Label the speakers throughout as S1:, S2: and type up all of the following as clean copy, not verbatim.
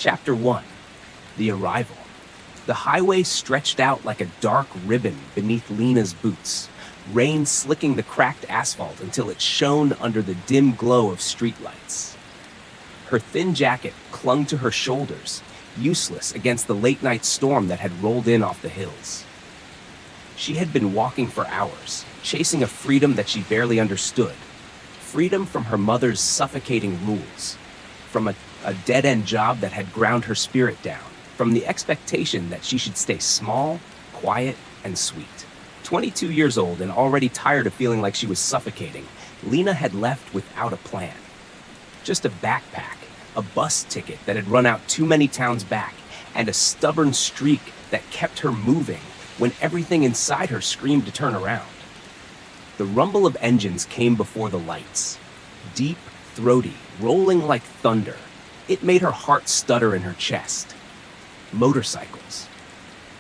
S1: Chapter 1. The Arrival. The highway stretched out like a dark ribbon beneath Lena's boots, rain slicking the cracked asphalt until it shone under the dim glow of streetlights. Her thin jacket clung to her shoulders, useless against the late-night storm that had rolled in off the hills. She had been walking for hours, chasing a freedom that she barely understood. Freedom from her mother's suffocating rules, from a dead-end job that had ground her spirit down, from the expectation that she should stay small, quiet, and sweet. 22 years old and already tired of feeling like she was suffocating, Lena had left without a plan. Just a backpack, a bus ticket that had run out too many towns back, and a stubborn streak that kept her moving when everything inside her screamed to turn around. The rumble of engines came before the lights. Deep, throaty, rolling like thunder. It made her heart stutter in her chest. Motorcycles.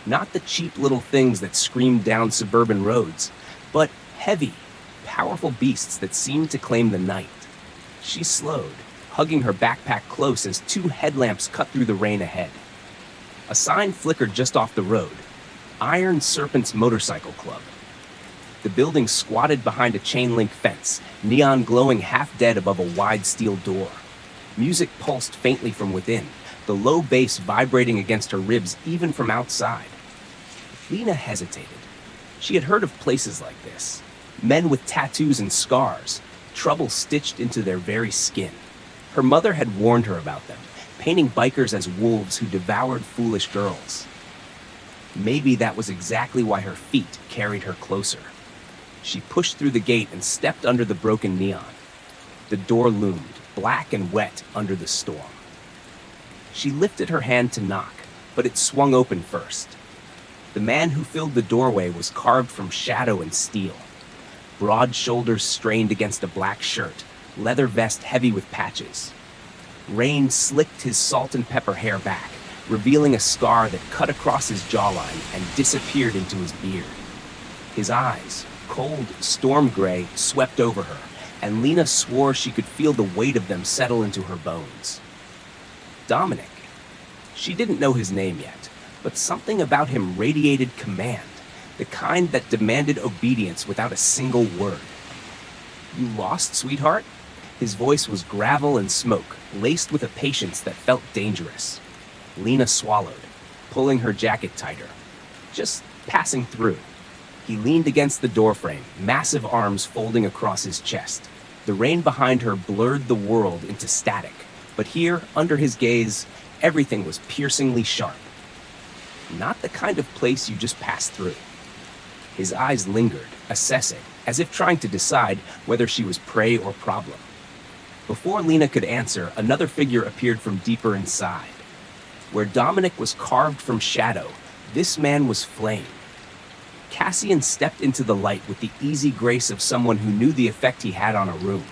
S1: Not the cheap little things that screamed down suburban roads, but heavy, powerful beasts that seemed to claim the night. She slowed, hugging her backpack close as two headlamps cut through the rain ahead. A sign flickered just off the road. Iron Serpents Motorcycle Club. The building squatted behind a chain-link fence, neon glowing half-dead above a wide steel door. Music pulsed faintly from within, the low bass vibrating against her ribs even from outside. Lena hesitated. She had heard of places like this. Men with tattoos and scars, trouble stitched into their very skin. Her mother had warned her about them, painting bikers as wolves who devoured foolish girls. Maybe that was exactly why her feet carried her closer. She pushed through the gate and stepped under the broken neon. The door loomed, black and wet under the storm. She lifted her hand to knock, but it swung open first. The man who filled the doorway was carved from shadow and steel. Broad shoulders strained against a black shirt, leather vest heavy with patches. Rain slicked his salt and pepper hair back, revealing a scar that cut across his jawline and disappeared into his beard. His eyes, cold storm gray, swept over her, and Lena swore she could feel the weight of them settle into her bones. Dominic. She didn't know his name yet, but something about him radiated command, the kind that demanded obedience without a single word. "You lost, sweetheart?" His voice was gravel and smoke, laced with a patience that felt dangerous. Lena swallowed, pulling her jacket tighter. "Just passing through." He leaned against the doorframe, massive arms folding across his chest. The rain behind her blurred the world into static, but here, under his gaze, everything was piercingly sharp. Not the kind of place you just pass through. His eyes lingered, assessing, as if trying to decide whether she was prey or problem. Before Lena could answer, another figure appeared from deeper inside. Where Dominic was carved from shadow, this man was flame. Cassian stepped into the light with the easy grace of someone who knew the effect he had on a room.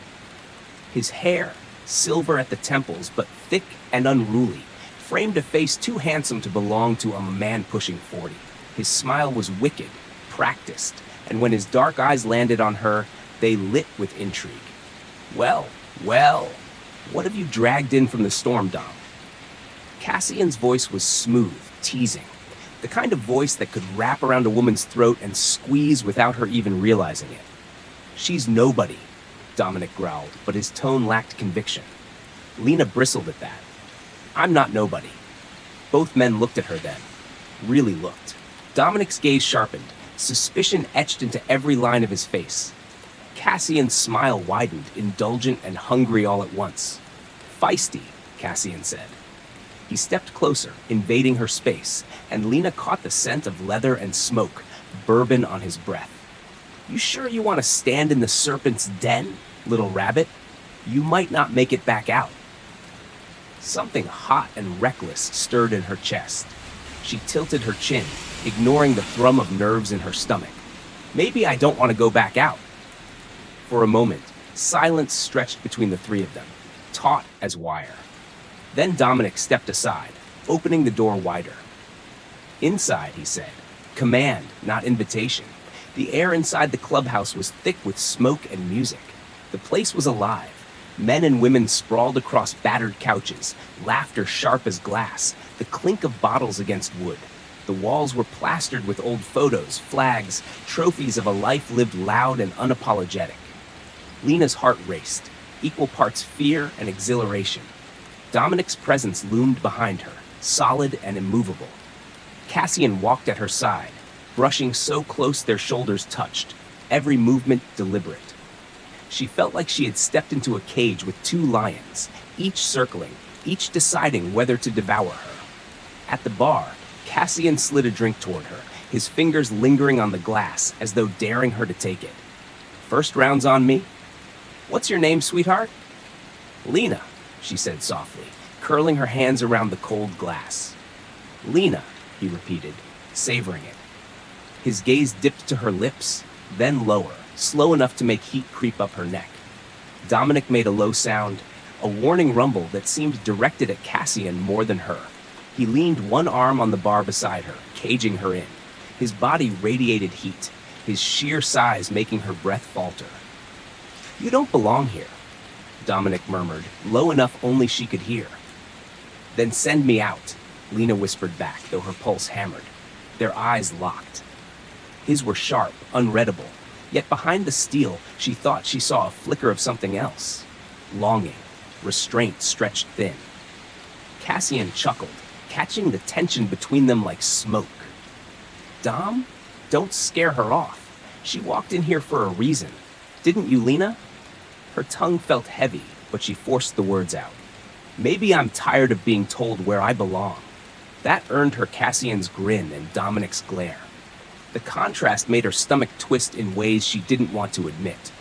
S1: His hair, silver at the temples but thick and unruly, framed a face too handsome to belong to a man pushing 40. His smile was wicked, practiced, and when his dark eyes landed on her, they lit with intrigue. Well, what have you dragged in from the storm, Dom?" Cassian's voice was smooth, teasing, the kind of voice that could wrap around a woman's throat and squeeze without her even realizing it. "She's nobody," Dominic growled, but his tone lacked conviction. Lena bristled at that. "I'm not nobody." Both men looked at her then. Really looked. Dominic's gaze sharpened, suspicion etched into every line of his face. Cassian's smile widened, indulgent and hungry all at once. "Feisty," Cassian said. He stepped closer, invading her space, and Lena caught the scent of leather and smoke, bourbon on his breath. "You sure you want to stand in the serpent's den, little rabbit? You might not make it back out." Something hot and reckless stirred in her chest. She tilted her chin, ignoring the thrum of nerves in her stomach. "Maybe I don't want to go back out." For a moment, silence stretched between the three of them, taut as wire. Then Dominic stepped aside, opening the door wider. "Inside," he said. Command, not invitation. The air inside the clubhouse was thick with smoke and music. The place was alive, Men and women sprawled across battered couches, laughter sharp as glass, the clink of bottles against wood. The walls were plastered with old photos, flags, trophies of a life lived loud and unapologetic. Lena's heart raced, equal parts fear and exhilaration. Dominic's presence loomed behind her, solid and immovable. Cassian walked at her side, brushing so close their shoulders touched, every movement deliberate. She felt like she had stepped into a cage with two lions, each circling, each deciding whether to devour her. At the bar, Cassian slid a drink toward her, his fingers lingering on the glass as though daring her to take it. "First round's on me." "What's your name, sweetheart?" "Lena," she said softly, curling her hands around the cold glass. "Lena," he repeated, savoring it. His gaze dipped to her lips, then lower, slow enough to make heat creep up her neck. Dominic made a low sound, a warning rumble that seemed directed at Cassian more than her. He leaned one arm on the bar beside her, caging her in. His body radiated heat, his sheer size making her breath falter. "You don't belong here," Dominic murmured, low enough only she could hear. "Then send me out," Lena whispered back, though her pulse hammered. Their eyes locked. His were sharp, unreadable, yet behind the steel, she thought she saw a flicker of something else. Longing, restraint stretched thin. Cassian chuckled, catching the tension between them like smoke. "Dom, don't scare her off. She walked in here for a reason. Didn't you, Lena?" Her tongue felt heavy, but she forced the words out. "Maybe I'm tired of being told where I belong." That earned her Cassian's grin and Dominic's glare. The contrast made her stomach twist in ways she didn't want to admit.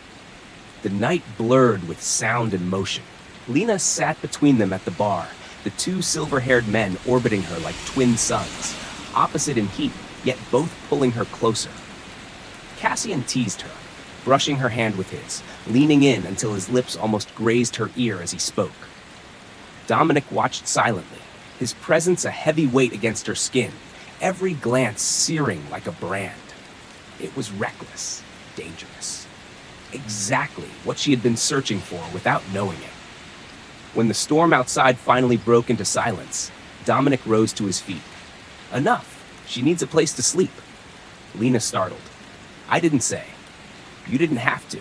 S1: The night blurred with sound and motion. Lena sat between them at the bar, the two silver-haired men orbiting her like twin suns, opposite in heat, yet both pulling her closer. Cassian teased her, brushing her hand with his, leaning in until his lips almost grazed her ear as he spoke. Dominic watched silently, his presence a heavy weight against her skin, every glance searing like a brand. It was reckless, dangerous. Exactly what she had been searching for without knowing it. When the storm outside finally broke into silence, Dominic rose to his feet. "Enough. She needs a place to sleep." Lena startled. "I didn't say. You didn't have to."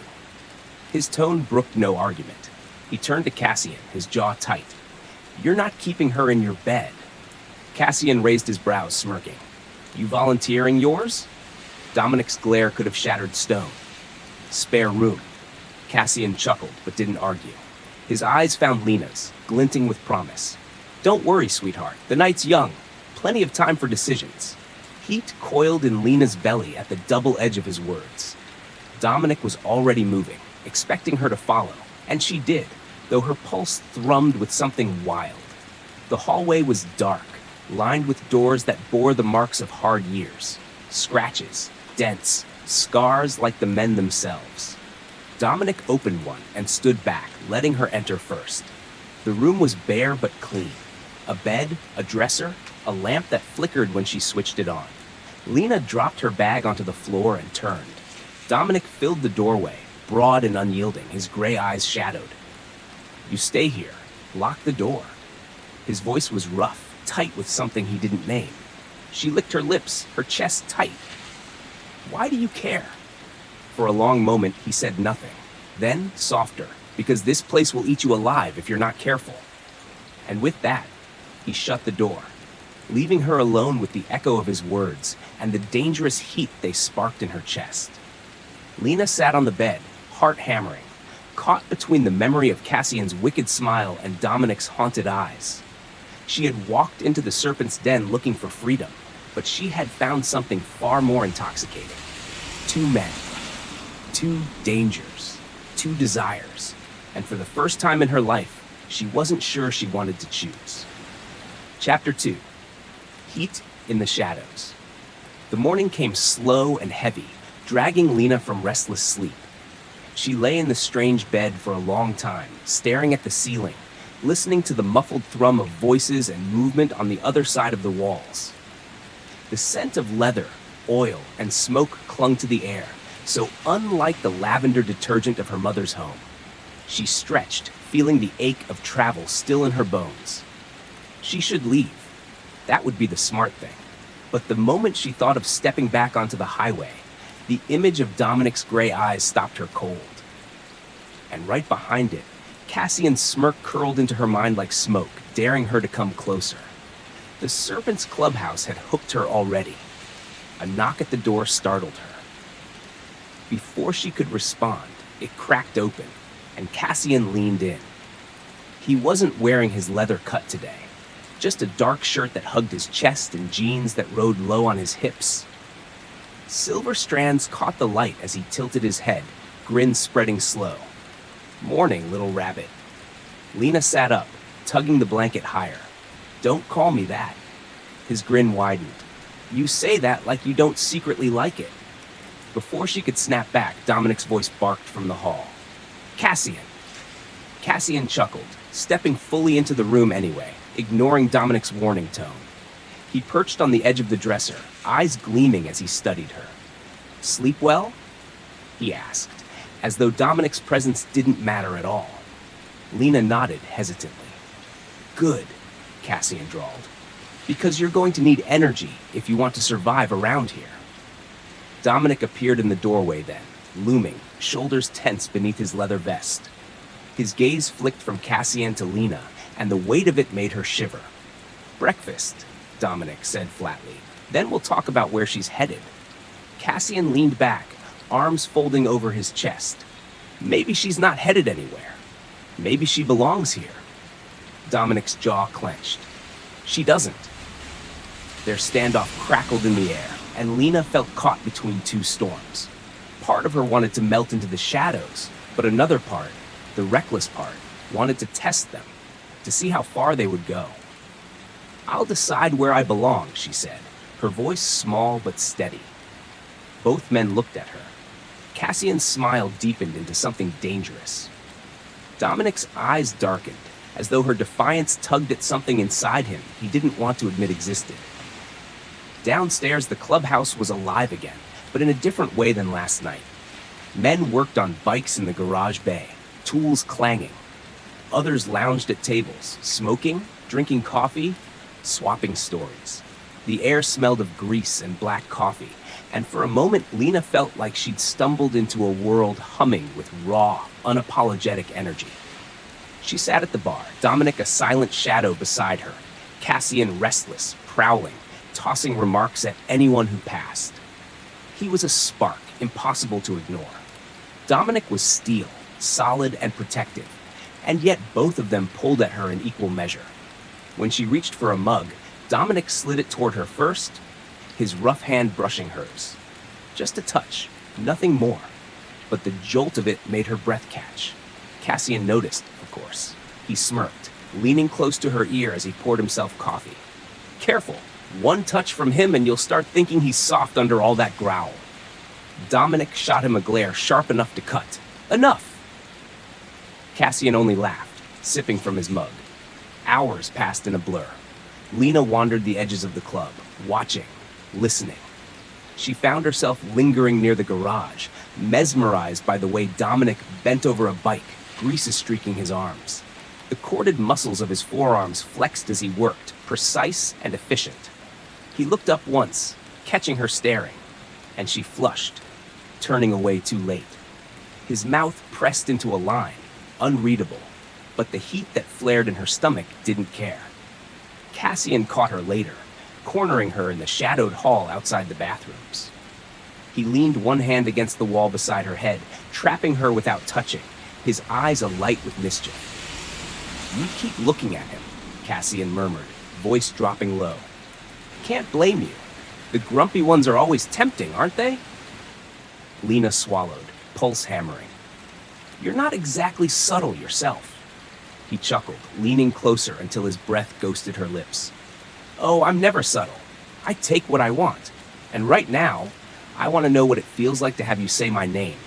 S1: His tone brooked no argument. He turned to Cassian, his jaw tight. "You're not keeping her in your bed." Cassian raised his brows, smirking. "You volunteering yours?" Dominic's glare could have shattered stone. "Spare room." Cassian chuckled, but didn't argue. His eyes found Lena's, glinting with promise. "Don't worry, sweetheart. The night's young. Plenty of time for decisions." Heat coiled in Lena's belly at the double edge of his words. Dominic was already moving, expecting her to follow, and she did, though her pulse thrummed with something wild. The hallway was dark, lined with doors that bore the marks of hard years. Scratches, dents, scars like the men themselves. Dominic opened one and stood back, letting her enter first. The room was bare but clean. A bed, a dresser, a lamp that flickered when she switched it on. Lena dropped her bag onto the floor and turned. Dominic filled the doorway, broad and unyielding, his gray eyes shadowed. "You stay here. Lock the door." His voice was rough, tight with something he didn't name. She licked her lips, her chest tight. "Why do you care?" For a long moment, he said nothing. Then, softer, "Because this place will eat you alive if you're not careful." And with that, he shut the door, leaving her alone with the echo of his words and the dangerous heat they sparked in her chest. Lena sat on the bed, heart hammering, caught between the memory of Cassian's wicked smile and Dominic's haunted eyes. She had walked into the serpent's den looking for freedom, but she had found something far more intoxicating. Two men, two dangers, two desires, and for the first time in her life, she wasn't sure she wanted to choose. Chapter 2. Heat in the Shadows. The morning came slow and heavy, dragging Lena from restless sleep. She lay in the strange bed for a long time, staring at the ceiling, listening to the muffled thrum of voices and movement on the other side of the walls. The scent of leather, oil, and smoke clung to the air, so unlike the lavender detergent of her mother's home. She stretched, feeling the ache of travel still in her bones. She should leave. That would be the smart thing. But the moment she thought of stepping back onto the highway, the image of Dominic's gray eyes stopped her cold. And right behind it, Cassian's smirk curled into her mind like smoke, daring her to come closer. The Serpents clubhouse had hooked her already. A knock at the door startled her. Before she could respond, it cracked open, and Cassian leaned in. He wasn't wearing his leather cut today, just a dark shirt that hugged his chest and jeans that rode low on his hips. Silver strands caught the light as he tilted his head, grin spreading slow. "Morning, little rabbit." Lena sat up, tugging the blanket higher. "Don't call me that." His grin widened. "You say that like you don't secretly like it." Before she could snap back, Dominic's voice barked from the hall. "Cassian." Cassian chuckled, stepping fully into the room anyway, ignoring Dominic's warning tone. He perched on the edge of the dresser, eyes gleaming as he studied her. "Sleep well?" he asked, as though Dominic's presence didn't matter at all. Lena nodded hesitantly. "Good," Cassian drawled, "because you're going to need energy if you want to survive around here." Dominic appeared in the doorway then, looming, shoulders tense beneath his leather vest. His gaze flicked from Cassian to Lena, and the weight of it made her shiver. "Breakfast," Dominic said flatly. "Then we'll talk about where she's headed." Cassian leaned back, arms folding over his chest. Maybe she's not headed anywhere. Maybe she belongs here. Dominic's jaw clenched. She doesn't. Their standoff crackled in the air, and Lena felt caught between two storms. Part of her wanted to melt into the shadows, but another part, the reckless part, wanted to test them, to see how far they would go. "I'll decide where I belong," she said, her voice small but steady. Both men looked at her. Cassian's smile deepened into something dangerous. Dominic's eyes darkened, as though her defiance tugged at something inside him he didn't want to admit existed. Downstairs, the clubhouse was alive again, but in a different way than last night. Men worked on bikes in the garage bay, tools clanging. Others lounged at tables, smoking, drinking coffee, swapping stories. The air smelled of grease and black coffee, and for a moment Lena felt like she'd stumbled into a world humming with raw, unapologetic energy. She sat at the bar, Dominic a silent shadow beside her, Cassian restless, prowling, tossing remarks at anyone who passed. He was a spark, impossible to ignore. Dominic was steel, solid and protective, and yet both of them pulled at her in equal measure. When she reached for a mug, Dominic slid it toward her first, his rough hand brushing hers. Just a touch, nothing more, but the jolt of it made her breath catch. Cassian noticed, of course. He smirked, leaning close to her ear as he poured himself coffee. "Careful, one touch from him and you'll start thinking he's soft under all that growl." Dominic shot him a glare sharp enough to cut. "Enough!" Cassian only laughed, sipping from his mug. Hours passed in a blur. Lena wandered the edges of the club, watching, listening. She found herself lingering near the garage, mesmerized by the way Dominic bent over a bike, grease streaking his arms. The corded muscles of his forearms flexed as he worked, precise and efficient. He looked up once, catching her staring, and she flushed, turning away too late. His mouth pressed into a line, unreadable, but the heat that flared in her stomach didn't care. Cassian caught her later, cornering her in the shadowed hall outside the bathrooms. He leaned one hand against the wall beside her head, trapping her without touching, his eyes alight with mischief. "You keep looking at him," Cassian murmured, voice dropping low. "Can't blame you. The grumpy ones are always tempting, aren't they?" Lena swallowed, pulse hammering. "You're not exactly subtle yourself." He chuckled, leaning closer until his breath ghosted her lips. "Oh, I'm never subtle. I take what I want. And right now, I want to know what it feels like to have you say my name."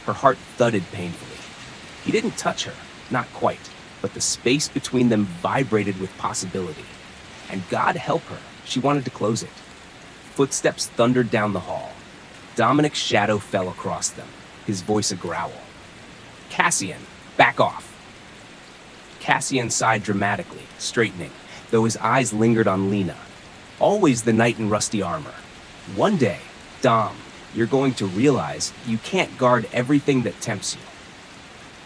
S1: Her heart thudded painfully. He didn't touch her, not quite, but the space between them vibrated with possibility. And God help her, she wanted to close it. Footsteps thundered down the hall. Dominic's shadow fell across them, his voice a growl. "Cassian, Back off. Cassian sighed dramatically, straightening, though his eyes lingered on Lena. Always the knight in rusty armor. One day, Dom, you're going to realize you can't guard everything that tempts you.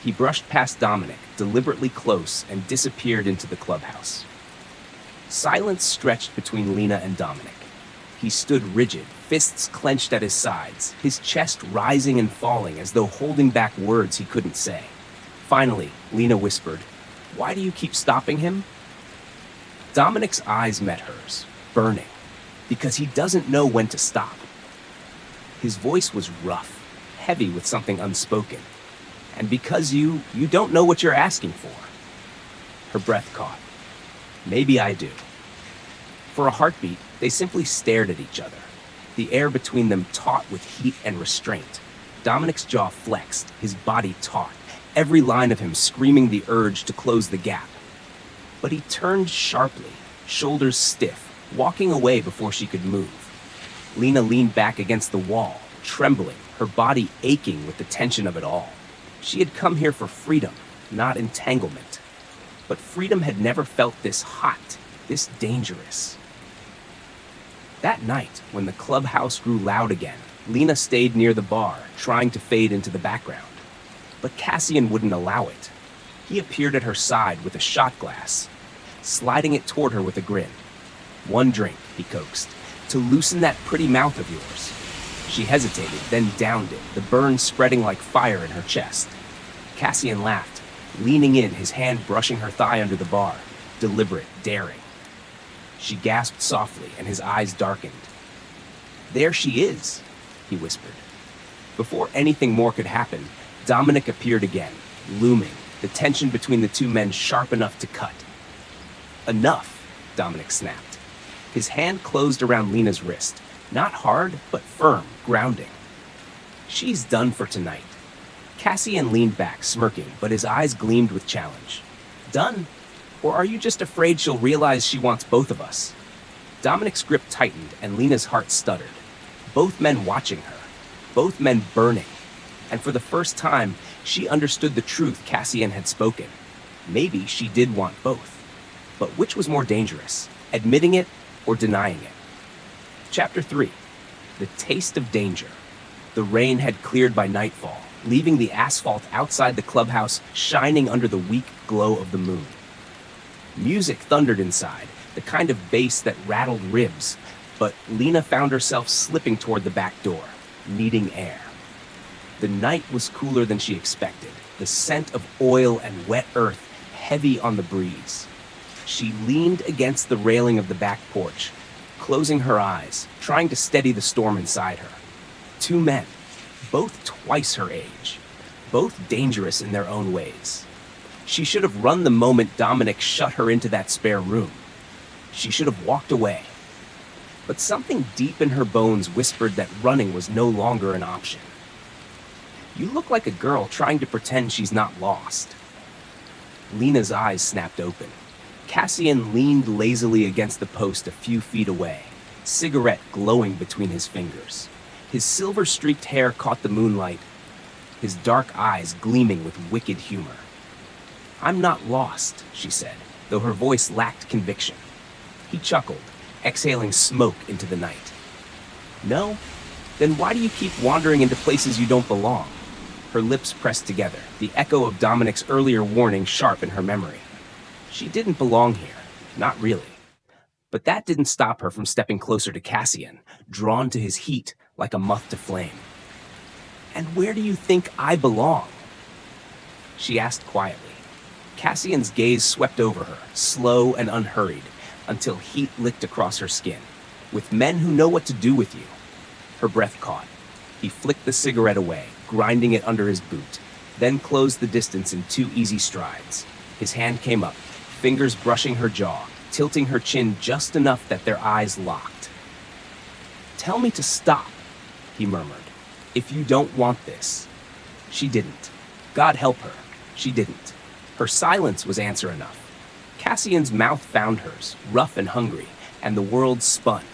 S1: He brushed past Dominic, deliberately close, and disappeared into the clubhouse. Silence stretched between Lena and Dominic. He stood rigid, fists clenched at his sides, his chest rising and falling as though holding back words he couldn't say. Finally, Lena whispered, "Why do you keep stopping him?" Dominic's eyes met hers, burning, because he doesn't know when to stop. His voice was rough, heavy with something unspoken. And because you don't know what you're asking for. Her breath caught. Maybe I do. For a heartbeat, they simply stared at each other, the air between them taut with heat and restraint. Dominic's jaw flexed, his body taut, every line of him screaming the urge to close the gap. But he turned sharply, shoulders stiff, walking away before she could move. Lena leaned back against the wall, trembling, her body aching with the tension of it all. She had come here for freedom, not entanglement. But freedom had never felt this hot, this dangerous. That night, when the clubhouse grew loud again, Lena stayed near the bar, trying to fade into the background. But Cassian wouldn't allow it. He appeared at her side with a shot glass, sliding it toward her with a grin. "One drink," he coaxed, "to loosen that pretty mouth of yours." She hesitated, then downed it, the burn spreading like fire in her chest. Cassian laughed, leaning in, his hand brushing her thigh under the bar, deliberate, daring. She gasped softly, and his eyes darkened. "There she is," he whispered. Before anything more could happen, Dominic appeared again, looming, the tension between the two men sharp enough to cut. "Enough," Dominic snapped. His hand closed around Lena's wrist, not hard, but firm, grounding. "She's done for tonight." Cassian leaned back, smirking, but his eyes gleamed with challenge. "Done? Or are you just afraid she'll realize she wants both of us?" Dominic's grip tightened, and Lena's heart stuttered. Both men watching her, both men burning. And for the first time, she understood the truth Cassian had spoken. Maybe she did want both. But which was more dangerous, admitting it or denying it? Chapter 3. The Taste of Danger. The rain had cleared by nightfall, leaving the asphalt outside the clubhouse shining under the weak glow of the moon. Music thundered inside, the kind of bass that rattled ribs, but Lena found herself slipping toward the back door, needing air. The night was cooler than she expected, the scent of oil and wet earth heavy on the breeze. She leaned against the railing of the back porch, closing her eyes, trying to steady the storm inside her. Two men, both twice her age, both dangerous in their own ways. She should have run the moment Dominic shut her into that spare room. She should have walked away. But something deep in her bones whispered that running was no longer an option. "You look like a girl trying to pretend she's not lost." Lena's eyes snapped open. Cassian leaned lazily against the post a few feet away, cigarette glowing between his fingers. His silver-streaked hair caught the moonlight, his dark eyes gleaming with wicked humor. "I'm not lost," she said, though her voice lacked conviction. He chuckled, exhaling smoke into the night. "No? Then why do you keep wandering into places you don't belong?" Her lips pressed together, the echo of Dominic's earlier warning sharp in her memory. She didn't belong here, not really. But that didn't stop her from stepping closer to Cassian, drawn to his heat like a moth to flame. "And where do you think I belong?" she asked quietly. Cassian's gaze swept over her, slow and unhurried, until heat licked across her skin. "With men who know what to do with you." Her breath caught. He flicked the cigarette away, grinding it under his boot, then closed the distance in 2 easy strides. His hand came up, fingers brushing her jaw, tilting her chin just enough that their eyes locked. "Tell me to stop," he murmured. "If you don't want this." She didn't. God help her, she didn't. Her silence was answer enough. Cassian's mouth found hers, rough and hungry, and the world spun.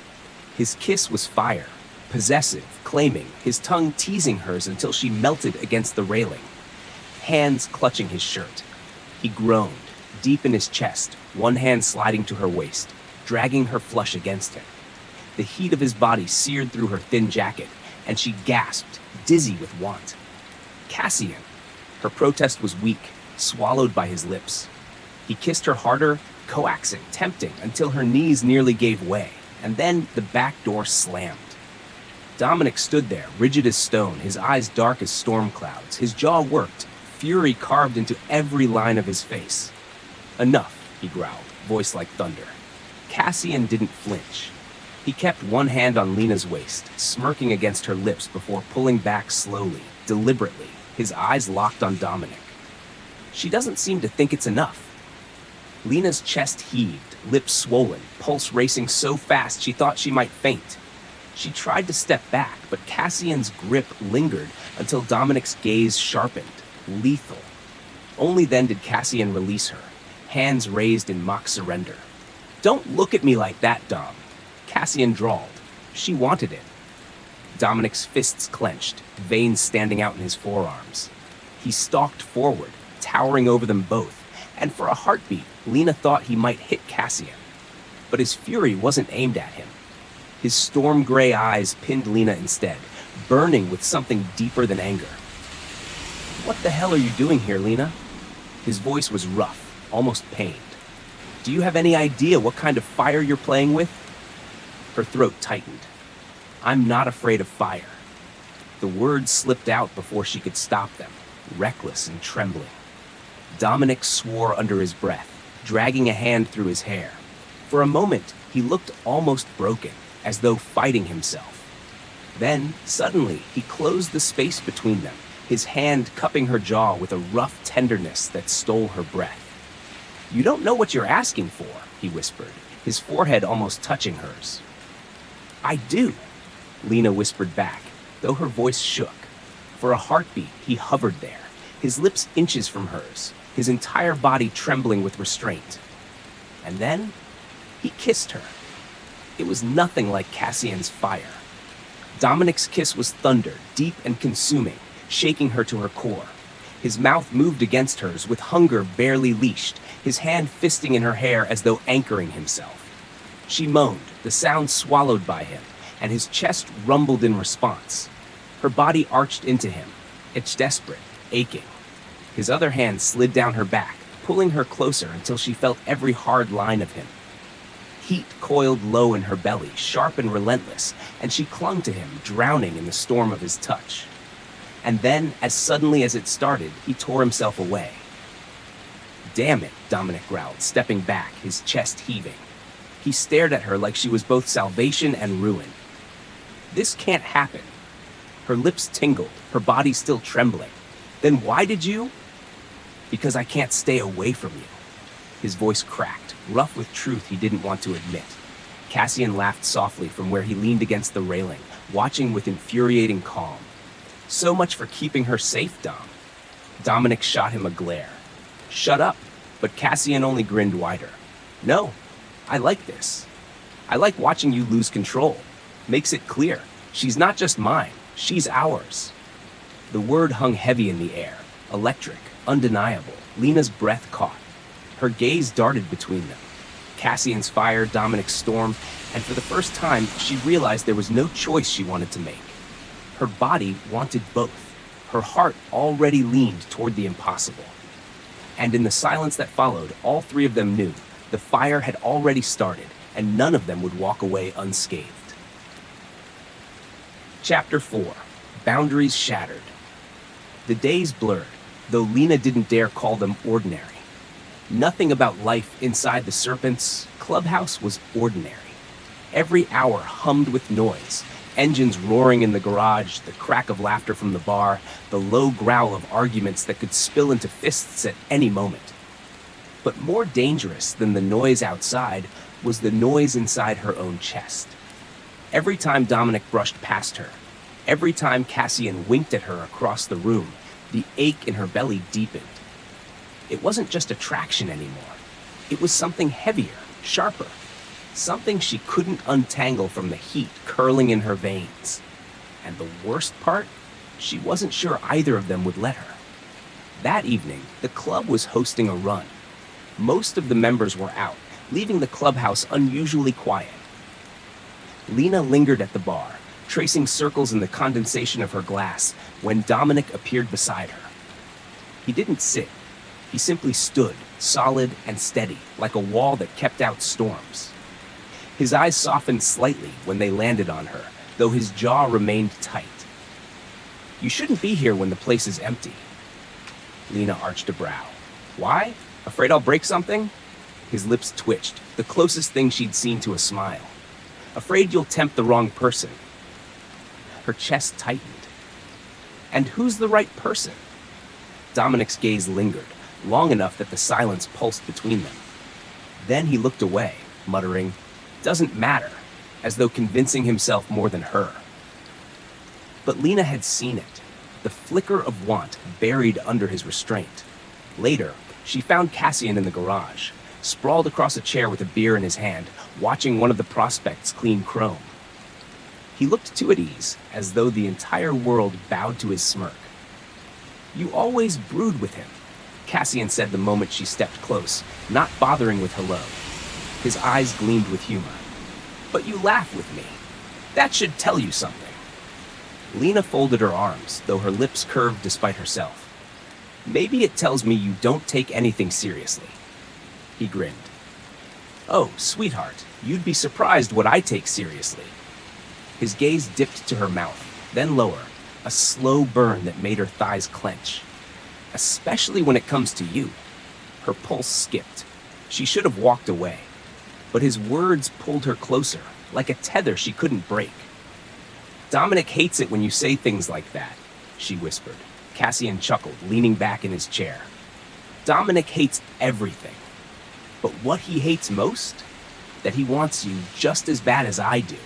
S1: His kiss was fire, possessive, claiming, his tongue teasing hers until she melted against the railing. hands clutching his shirt. He groaned, deep in his chest, one hand sliding to her waist, dragging her flush against him. The heat of his body seared through her thin jacket, and she gasped, dizzy with want. Cassian! Her protest was weak, swallowed by his lips. He kissed her harder, coaxing, tempting, until her knees nearly gave way, and then the back door slammed. Dominic stood there, rigid as stone, his eyes dark as storm clouds. His jaw worked, fury carved into every line of his face. "Enough," he growled, voice like thunder. Cassian didn't flinch. He kept one hand on Lena's waist, smirking against her lips before pulling back slowly, deliberately, his eyes locked on Dominic. "She doesn't seem to think it's enough." Lena's chest heaved, lips swollen, pulse racing so fast she thought she might faint. She tried to step back, but Cassian's grip lingered until Dominic's gaze sharpened, lethal. Only then did Cassian release her, hands raised in mock surrender. "Don't look at me like that, Dom," Cassian drawled. She wanted it. Dominic's fists clenched, veins standing out in his forearms. He stalked forward, towering over them both, and for a heartbeat, Lena thought he might hit Cassian. But his fury wasn't aimed at him. His storm gray eyes pinned Lena instead, burning with something deeper than anger. "What the hell are you doing here, Lena?" His voice was rough, almost pained. "Do you have any idea what kind of fire you're playing with?" Her throat tightened. "I'm not afraid of fire." The words slipped out before she could stop them, reckless and trembling. Dominic swore under his breath, dragging a hand through his hair. For a moment, he looked almost broken, as though fighting himself. Then, suddenly, he closed the space between them, his hand cupping her jaw with a rough tenderness that stole her breath. "You don't know what you're asking for," he whispered, his forehead almost touching hers. "I do," Lena whispered back, though her voice shook. For a heartbeat, he hovered there, his lips inches from hers, his entire body trembling with restraint. And then, he kissed her. It was nothing like Cassian's fire. Dominic's kiss was thunder, deep and consuming, shaking her to her core. His mouth moved against hers with hunger barely leashed, his hand fisting in her hair as though anchoring himself. She moaned, the sound swallowed by him, and his chest rumbled in response. Her body arched into him. It's desperate, aching. His other hand slid down her back, pulling her closer until she felt every hard line of him. Heat coiled low in her belly, sharp and relentless, and she clung to him, drowning in the storm of his touch. And then, as suddenly as it started, he tore himself away. "Damn it," Dominic growled, stepping back, his chest heaving. He stared at her like she was both salvation and ruin. "This can't happen." Her lips tingled, her body still trembling. "Then why did you?" "Because I can't stay away from you." His voice cracked, rough with truth he didn't want to admit. Cassian laughed softly from where he leaned against the railing, watching with infuriating calm. "So much for keeping her safe, Dom." Dominic shot him a glare. "Shut up," but Cassian only grinned wider. "No, I like this. I like watching you lose control. Makes it clear. She's not just mine, she's ours." The word hung heavy in the air, electric, undeniable. Lena's breath caught. Her gaze darted between them. Cassian's fire, Dominic's storm, and for the first time, she realized there was no choice she wanted to make. Her body wanted both. Her heart already leaned toward the impossible. And in the silence that followed, all three of them knew the fire had already started, and none of them would walk away unscathed. Chapter 4. Boundaries Shattered. The days blurred, though Lena didn't dare call them ordinary. Nothing about life inside the Serpents clubhouse was ordinary. Every hour hummed with noise, engines roaring in the garage, the crack of laughter from the bar, the low growl of arguments that could spill into fists at any moment. But more dangerous than the noise outside was the noise inside her own chest. Every time Dominic brushed past her, every time Cassian winked at her across the room, the ache in her belly deepened. It wasn't just attraction anymore. It was something heavier, sharper, something she couldn't untangle from the heat curling in her veins. And the worst part, she wasn't sure either of them would let her. That evening, the club was hosting a run. Most of the members were out, leaving the clubhouse unusually quiet. Lena lingered at the bar, tracing circles in the condensation of her glass, when Dominic appeared beside her. He didn't sit. He simply stood, solid and steady, like a wall that kept out storms. His eyes softened slightly when they landed on her, though his jaw remained tight. "You shouldn't be here when the place is empty." Lena arched a brow. "Why? Afraid I'll break something?" His lips twitched, the closest thing she'd seen to a smile. "Afraid you'll tempt the wrong person." Her chest tightened. "And who's the right person?" Dominic's gaze lingered, long enough that the silence pulsed between them. Then he looked away, muttering, "Doesn't matter," as though convincing himself more than her. But Lena had seen it, the flicker of want buried under his restraint. Later, she found Cassian in the garage, sprawled across a chair with a beer in his hand, watching one of the prospects clean chrome. He looked too at ease, as though the entire world bowed to his smirk. "You always brood with him," Cassian said the moment she stepped close, not bothering with hello. His eyes gleamed with humor. "But you laugh with me. That should tell you something." Lena folded her arms, though her lips curved despite herself. "Maybe it tells me you don't take anything seriously." He grinned. "Oh, sweetheart, you'd be surprised what I take seriously." His gaze dipped to her mouth, then lower, a slow burn that made her thighs clench. "Especially when it comes to you." Her pulse skipped. She should have walked away. But his words pulled her closer, like a tether she couldn't break. "Dominic hates it when you say things like that," she whispered. Cassian chuckled, leaning back in his chair. "Dominic hates everything. But what he hates most? That he wants you just as bad as I do."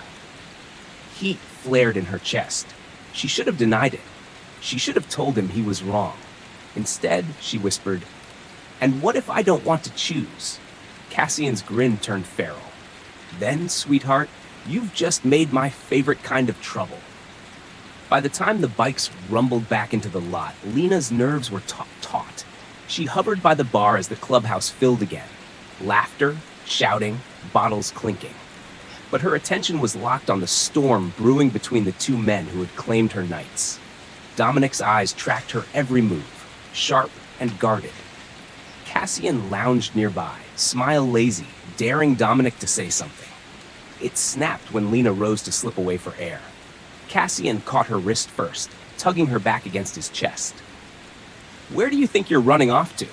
S1: Heat flared in her chest. She should have denied it. She should have told him he was wrong. Instead, she whispered, "And what if I don't want to choose?" Cassian's grin turned feral. "Then, sweetheart, you've just made my favorite kind of trouble." By the time the bikes rumbled back into the lot, Lena's nerves were taut. She hovered by the bar as the clubhouse filled again. Laughter, shouting, bottles clinking. But her attention was locked on the storm brewing between the two men who had claimed her nights. Dominic's eyes tracked her every move, sharp and guarded. Cassian lounged nearby, smile lazy, daring Dominic to say something. It snapped when Lena rose to slip away for air. Cassian caught her wrist first, tugging her back against his chest. "Where do you think you're running off to?"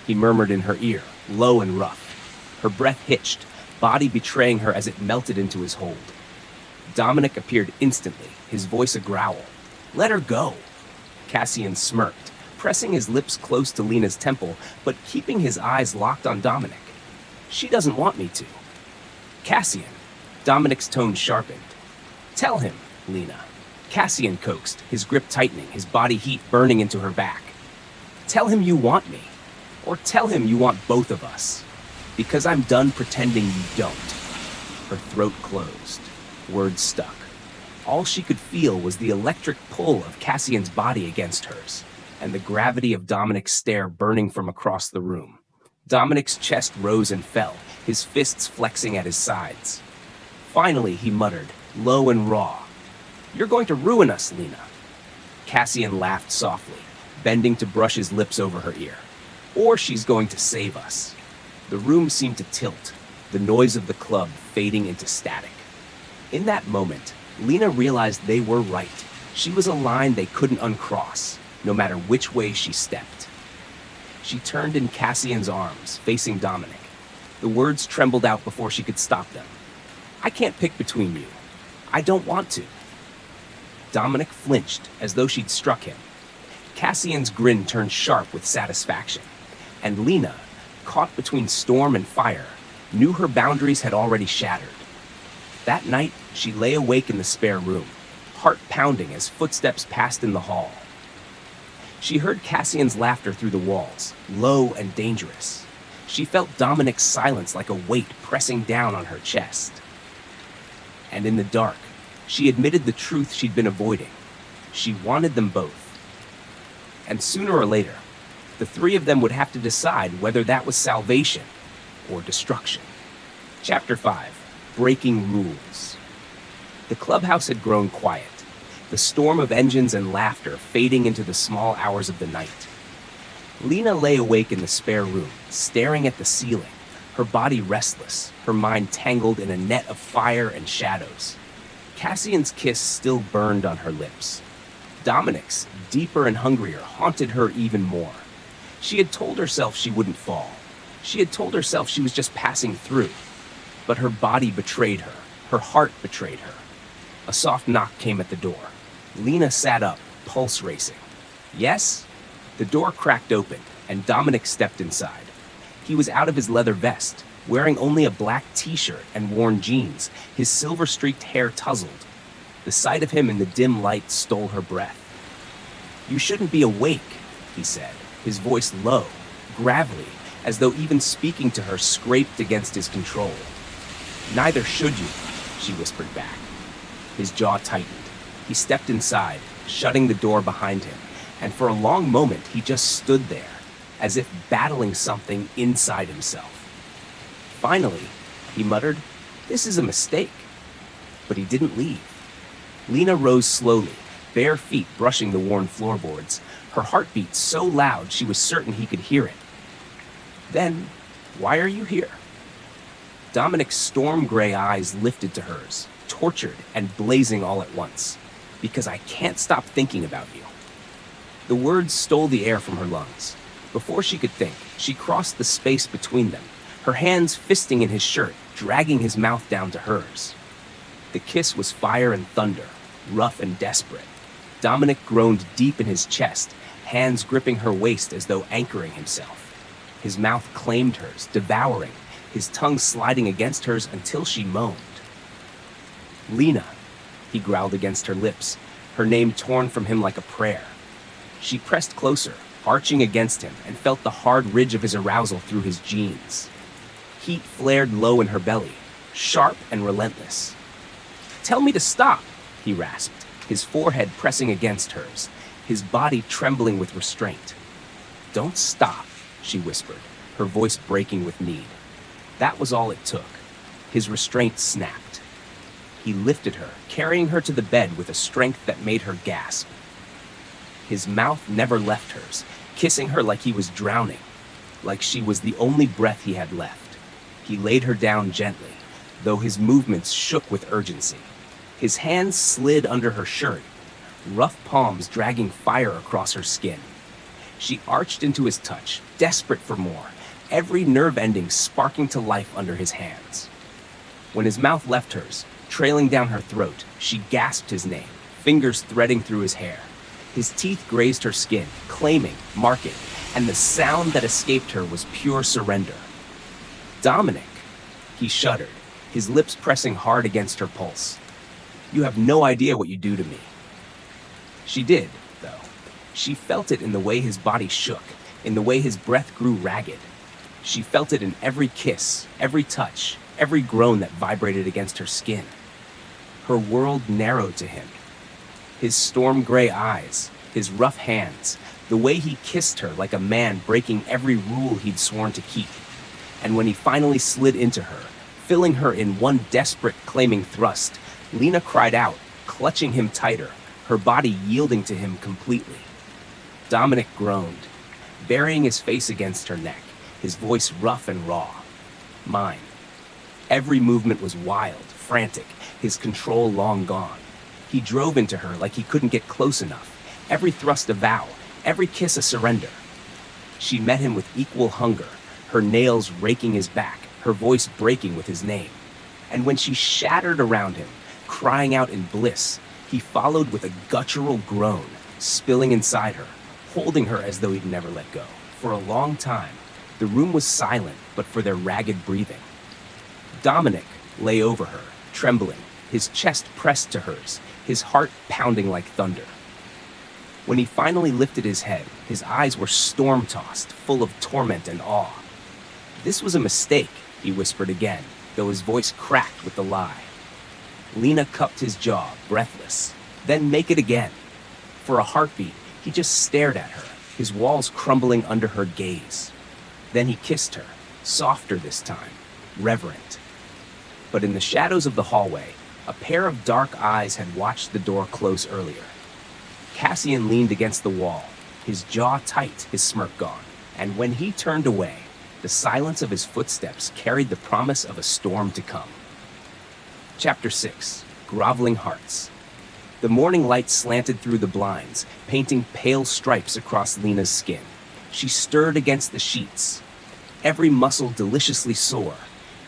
S1: He murmured in her ear, low and rough. Her breath hitched, body betraying her as it melted into his hold. Dominic appeared instantly, his voice a growl. "Let her go." Cassian smirked, pressing his lips close to Lena's temple, but keeping his eyes locked on Dominic. "She doesn't want me to." "Cassian." Dominic's tone sharpened. "Tell him, Lena." Cassian coaxed, his grip tightening, his body heat burning into her back. "Tell him you want me. Or tell him you want both of us. Because I'm done pretending you don't." Her throat closed. Words stuck. All she could feel was the electric pull of Cassian's body against hers, and the gravity of Dominic's stare burning from across the room. Dominic's chest rose and fell, his fists flexing at his sides. Finally, he muttered, low and raw, "You're going to ruin us, Lena." Cassian laughed softly, bending to brush his lips over her ear. "Or she's going to save us." The room seemed to tilt, the noise of the club fading into static. In that moment, Lena realized they were right. She was a line they couldn't uncross, no matter which way she stepped. She turned in Cassian's arms, facing Dominic. The words trembled out before she could stop them. "I can't pick between you. I don't want to." Dominic flinched, as though she'd struck him. Cassian's grin turned sharp with satisfaction, and Lena, caught between storm and fire, knew her boundaries had already shattered. That night, she lay awake in the spare room, heart pounding as footsteps passed in the hall. She heard Cassian's laughter through the walls, low and dangerous. She felt Dominic's silence like a weight pressing down on her chest. And in the dark, she admitted the truth she'd been avoiding. She wanted them both. And sooner or later, The three of them would have to decide whether that was salvation or destruction. Chapter 5. Breaking Rules. The clubhouse had grown quiet, the storm of engines and laughter fading into the small hours of the night. Lena lay awake in the spare room, staring at the ceiling, her body restless, her mind tangled in a net of fire and shadows. Cassian's kiss still burned on her lips. Dominic's, deeper and hungrier, haunted her even more. She had told herself she wouldn't fall. She had told herself she was just passing through. But her body betrayed her. Her heart betrayed her. A soft knock came at the door. Lena sat up, pulse racing. Yes? The door cracked open, and Dominic stepped inside. He was out of his leather vest, wearing only a black t-shirt and worn jeans, his silver-streaked hair tousled. The sight of him in the dim light stole her breath. "You shouldn't be awake," he said, his voice low, gravelly, as though even speaking to her scraped against his control. "Neither should you," she whispered back. His jaw tightened. He stepped inside, shutting the door behind him, and for a long moment he just stood there, as if battling something inside himself. Finally, he muttered, "This is a mistake." But he didn't leave. Lena rose slowly, bare feet brushing the worn floorboards, her heartbeat so loud she was certain he could hear it. "Then, why are you here?" Dominic's storm-gray eyes lifted to hers, tortured and blazing all at once. "Because I can't stop thinking about you." The words stole the air from her lungs. Before she could think, she crossed the space between them, her hands fisting in his shirt, dragging his mouth down to hers. The kiss was fire and thunder, rough and desperate. Dominic groaned deep in his chest, hands gripping her waist as though anchoring himself. His mouth claimed hers, devouring, his tongue sliding against hers until she moaned. "Lena," he growled against her lips, her name torn from him like a prayer. She pressed closer, arching against him, and felt the hard ridge of his arousal through his jeans. Heat flared low in her belly, sharp and relentless. "Tell me to stop," he rasped, his forehead pressing against hers, his body trembling with restraint. "Don't stop," she whispered, her voice breaking with need. That was all it took. His restraint snapped. He lifted her, carrying her to the bed with a strength that made her gasp. His mouth never left hers, kissing her like he was drowning, like she was the only breath he had left. He laid her down gently, though his movements shook with urgency. His hands slid under her shirt, rough palms dragging fire across her skin. She arched into his touch, desperate for more, every nerve ending sparking to life under his hands. When his mouth left hers, trailing down her throat, she gasped his name, fingers threading through his hair. His teeth grazed her skin, claiming, marking, and the sound that escaped her was pure surrender. "Dominic," he shuddered, his lips pressing hard against her pulse. "You have no idea what you do to me." She did, though. She felt it in the way his body shook, in the way his breath grew ragged. She felt it in every kiss, every touch, every groan that vibrated against her skin. Her world narrowed to him. His storm-gray eyes, his rough hands, the way he kissed her like a man breaking every rule he'd sworn to keep. And when he finally slid into her, filling her in one desperate claiming thrust, Lena cried out, clutching him tighter, her body yielding to him completely. Dominic groaned, burying his face against her neck, his voice rough and raw. Mine. Every movement was wild, frantic, his control long gone. He drove into her like he couldn't get close enough, every thrust a vow, every kiss a surrender. She met him with equal hunger, her nails raking his back, her voice breaking with his name. And when she shattered around him, crying out in bliss, he followed with a guttural groan, spilling inside her, holding her as though he'd never let go. For a long time, the room was silent but for their ragged breathing. Dominic lay over her, trembling, his chest pressed to hers, his heart pounding like thunder. When he finally lifted his head, his eyes were storm-tossed, full of torment and awe. "This was a mistake," he whispered again, though his voice cracked with the lie. Lena cupped his jaw, breathless. "Then make it again." For a heartbeat, he just stared at her, his walls crumbling under her gaze. Then he kissed her, softer this time, reverent. But in the shadows of the hallway, a pair of dark eyes had watched the door close earlier. Cassian leaned against the wall, his jaw tight, his smirk gone, and when he turned away, the silence of his footsteps carried the promise of a storm to come. Chapter 6. Groveling Hearts. The morning light slanted through the blinds, painting pale stripes across Lena's skin. She stirred against the sheets, every muscle deliciously sore,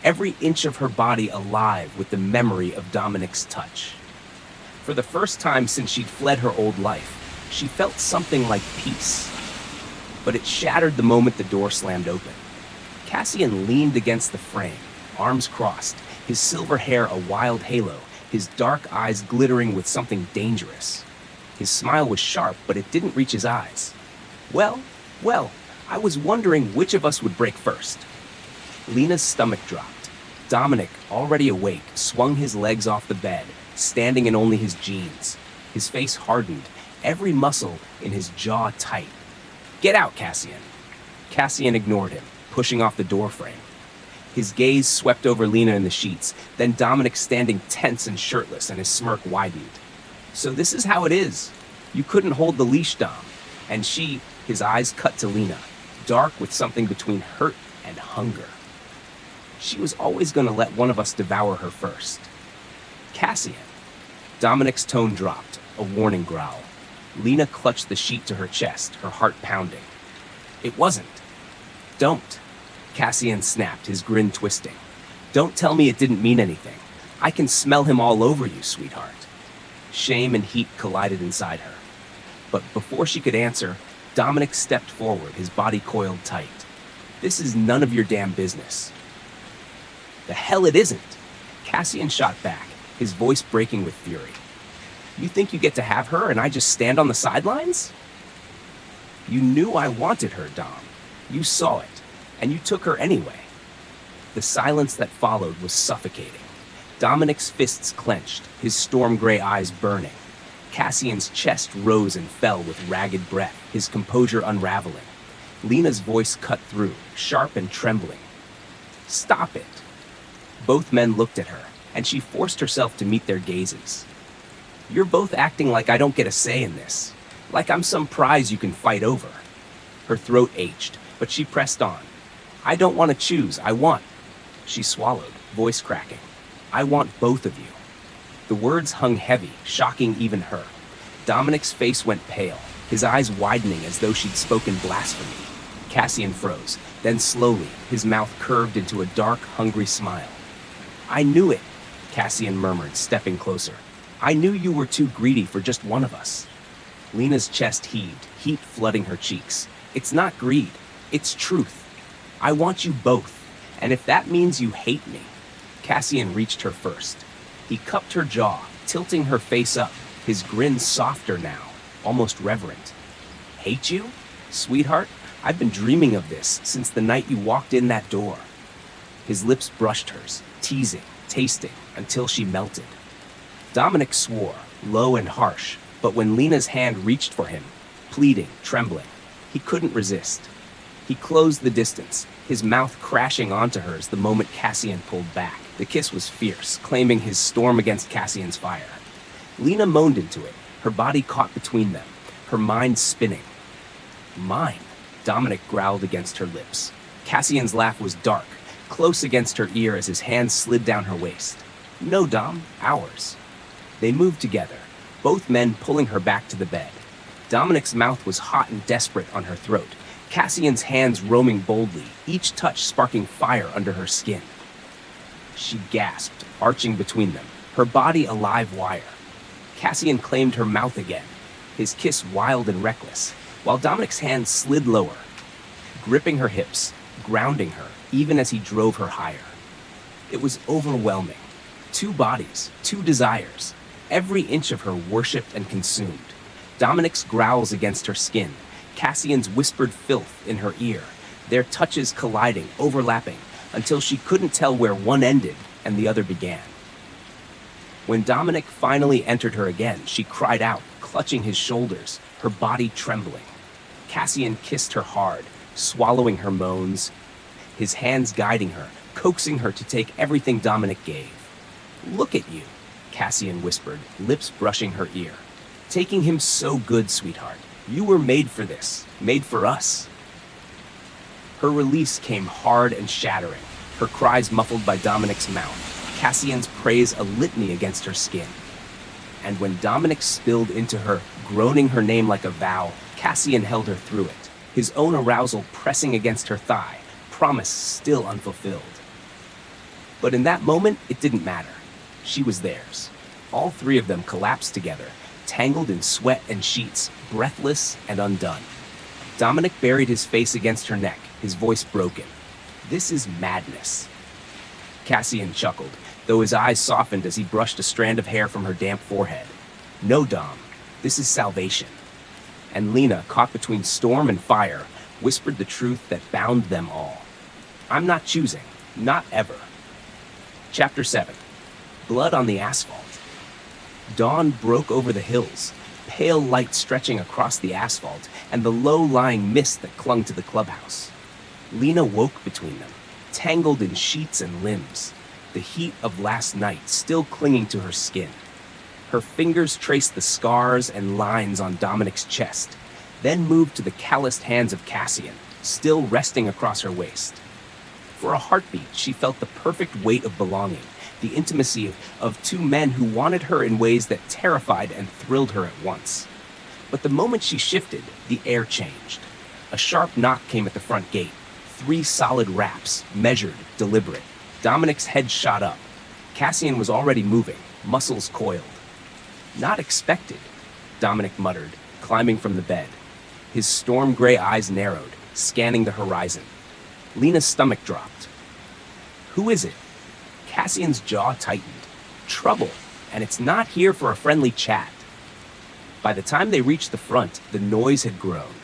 S1: every inch of her body alive with the memory of Dominic's touch. For the first time since she'd fled her old life, she felt something like peace. But it shattered the moment the door slammed open. Cassian leaned against the frame, arms crossed, his silver hair a wild halo, his dark eyes glittering with something dangerous. His smile was sharp, but it didn't reach his eyes. Well, I was wondering which of us would break first. Lena's stomach dropped. Dominic, already awake, swung his legs off the bed, standing in only his jeans. His face hardened, every muscle in his jaw tight. "Get out, Cassian." Cassian ignored him, pushing off the doorframe. His gaze swept over Lena in the sheets, then Dominic standing tense and shirtless, and his smirk widened. "So this is how it is. You couldn't hold the leash, Dom." And she, his eyes cut to Lena, dark with something between hurt and hunger. She was always going to let one of us devour her first. "Cassian." Dominic's tone dropped, a warning growl. Lena clutched the sheet to her chest, her heart pounding. "It wasn't." "Don't." Cassian snapped, his grin twisting. "Don't tell me it didn't mean anything. I can smell him all over you, sweetheart." Shame and heat collided inside her. But before she could answer, Dominic stepped forward, his body coiled tight. "This is none of your damn business." "The hell it isn't." Cassian shot back, his voice breaking with fury. "You think you get to have her and I just stand on the sidelines?" "You knew I wanted her, Dom. You saw it, and you took her anyway." The silence that followed was suffocating. Dominic's fists clenched, his storm gray eyes burning. Cassian's chest rose and fell with ragged breath, his composure unraveling. Lena's voice cut through, sharp and trembling. "Stop it." Both men looked at her, and she forced herself to meet their gazes. "You're both acting like I don't get a say in this, like I'm some prize you can fight over." Her throat ached, but she pressed on. "I don't want to choose, I want." She swallowed, voice cracking. "I want both of you." The words hung heavy, shocking even her. Dominic's face went pale, his eyes widening as though she'd spoken blasphemy. Cassian froze, then slowly, his mouth curved into a dark, hungry smile. "I knew it," Cassian murmured, stepping closer. "I knew you were too greedy for just one of us." Lena's chest heaved, heat flooding her cheeks. "It's not greed, it's truth. I want you both, and if that means you hate me." Cassian reached her first. He cupped her jaw, tilting her face up, his grin softer now, almost reverent. "Hate you? Sweetheart, I've been dreaming of this since the night you walked in that door." His lips brushed hers, teasing, tasting, until she melted. Dominic swore, low and harsh, but when Lena's hand reached for him, pleading, trembling, he couldn't resist. He closed the distance, his mouth crashing onto hers the moment Cassian pulled back. The kiss was fierce, claiming his storm against Cassian's fire. Lena moaned into it, her body caught between them, her mind spinning. "Mine," Dominic growled against her lips. Cassian's laugh was dark, close against her ear as his hand slid down her waist. "No, Dom, ours." They moved together, both men pulling her back to the bed. Dominic's mouth was hot and desperate on her throat, Cassian's hands roaming boldly, each touch sparking fire under her skin. She gasped, arching between them, her body a live wire. Cassian claimed her mouth again, his kiss wild and reckless, while Dominic's hand slid lower, gripping her hips, grounding her, even as he drove her higher. It was overwhelming. Two bodies, two desires, every inch of her worshipped and consumed. Dominic's growls against her skin, Cassian's whispered filth in her ear, their touches colliding, overlapping, until she couldn't tell where one ended and the other began. When Dominic finally entered her again, she cried out, clutching his shoulders, her body trembling. Cassian kissed her hard, swallowing her moans, his hands guiding her, coaxing her to take everything Dominic gave. "Look at you," Cassian whispered, lips brushing her ear. "Taking him so good, sweetheart. You were made for this, made for us." Her release came hard and shattering, her cries muffled by Dominic's mouth, Cassian's praise a litany against her skin. And when Dominic spilled into her, groaning her name like a vow, Cassian held her through it, his own arousal pressing against her thigh, promise still unfulfilled. But in that moment, it didn't matter. She was theirs. All three of them collapsed together, tangled in sweat and sheets, breathless and undone. Dominic buried his face against her neck, his voice broken. "This is madness." Cassian chuckled, though his eyes softened as he brushed a strand of hair from her damp forehead. "No, Dom, this is salvation." And Lena, caught between storm and fire, whispered the truth that bound them all. "I'm not choosing, not ever." Chapter 7. Blood on the Asphalt. Dawn broke over the hills, pale light stretching across the asphalt and the low-lying mist that clung to the clubhouse. Lena woke between them, tangled in sheets and limbs, the heat of last night still clinging to her skin. Her fingers traced the scars and lines on Dominic's chest, then moved to the calloused hands of Cassian, still resting across her waist. For a heartbeat, she felt the perfect weight of belonging, the intimacy of two men who wanted her in ways that terrified and thrilled her at once. But the moment she shifted, the air changed. A sharp knock came at the front gate. 3 solid raps, measured, deliberate. Dominic's head shot up. Cassian was already moving, muscles coiled. "Not expected," Dominic muttered, climbing from the bed. His storm-gray eyes narrowed, scanning the horizon. Lena's stomach dropped. "Who is it?" Cassian's jaw tightened. "Trouble, and it's not here for a friendly chat." By the time they reached the front, the noise had grown.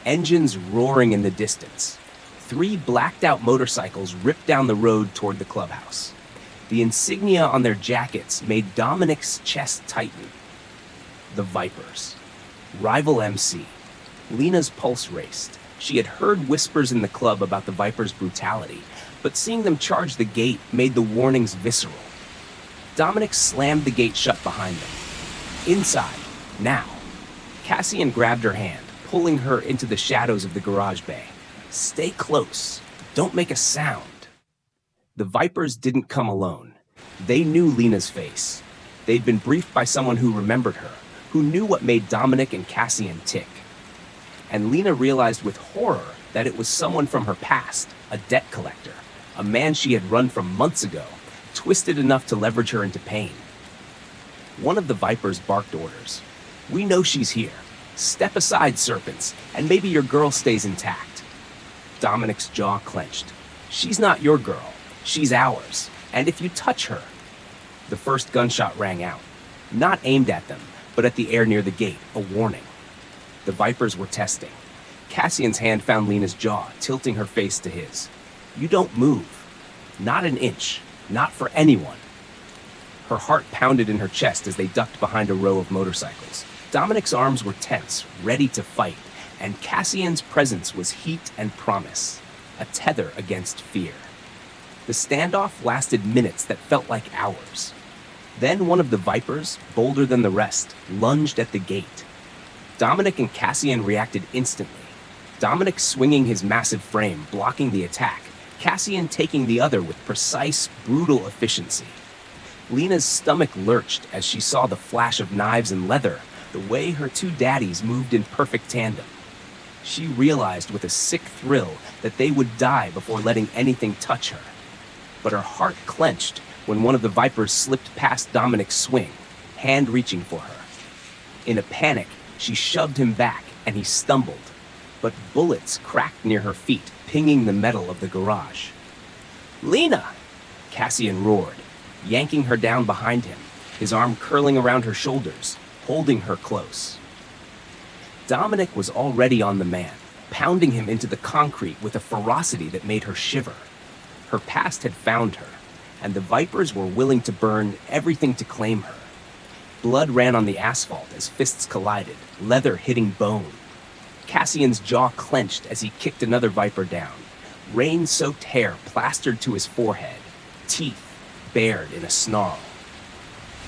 S1: Engines roaring in the distance. 3 blacked-out motorcycles ripped down the road toward the clubhouse. The insignia on their jackets made Dominic's chest tighten. The Vipers. Rival MC. Lena's pulse raced. She had heard whispers in the club about the Vipers' brutality, but seeing them charge the gate made the warnings visceral. Dominic slammed the gate shut behind them. "Inside, now." Cassian grabbed her hand, pulling her into the shadows of the garage bay. "Stay close. Don't make a sound." The Vipers didn't come alone. They knew Lena's face. They'd been briefed by someone who remembered her, who knew what made Dominic and Cassian tick. And Lena realized with horror that it was someone from her past, a debt collector, a man she had run from months ago, twisted enough to leverage her into pain. One of the Vipers barked orders. "We know she's here. Step aside, Serpents, and maybe your girl stays intact." Dominic's jaw clenched. "She's not your girl. She's ours. And if you touch her..." The first gunshot rang out. Not aimed at them, but at the air near the gate, a warning. The Vipers were testing. Cassian's hand found Lena's jaw, tilting her face to his. "You don't move. Not an inch. Not for anyone." Her heart pounded in her chest as they ducked behind a row of motorcycles. Dominic's arms were tense, ready to fight, and Cassian's presence was heat and promise, a tether against fear. The standoff lasted minutes that felt like hours. Then one of the Vipers, bolder than the rest, lunged at the gate. Dominic and Cassian reacted instantly. Dominic swinging his massive frame, blocking the attack, Cassian taking the other with precise, brutal efficiency. Lena's stomach lurched as she saw the flash of knives and leather, the way her 2 daddies moved in perfect tandem. She realized with a sick thrill that they would die before letting anything touch her. But her heart clenched when one of the Vipers slipped past Dominic's swing, hand reaching for her. In a panic, she shoved him back, and he stumbled. But bullets cracked near her feet, pinging the metal of the garage. "Lena!" Cassian roared, yanking her down behind him, his arm curling around her shoulders, holding her close. Dominic was already on the man, pounding him into the concrete with a ferocity that made her shiver. Her past had found her, and the Vipers were willing to burn everything to claim her. Blood ran on the asphalt as fists collided, leather hitting bone. Cassian's jaw clenched as he kicked another viper down. Rain-soaked hair plastered to his forehead, teeth bared in a snarl.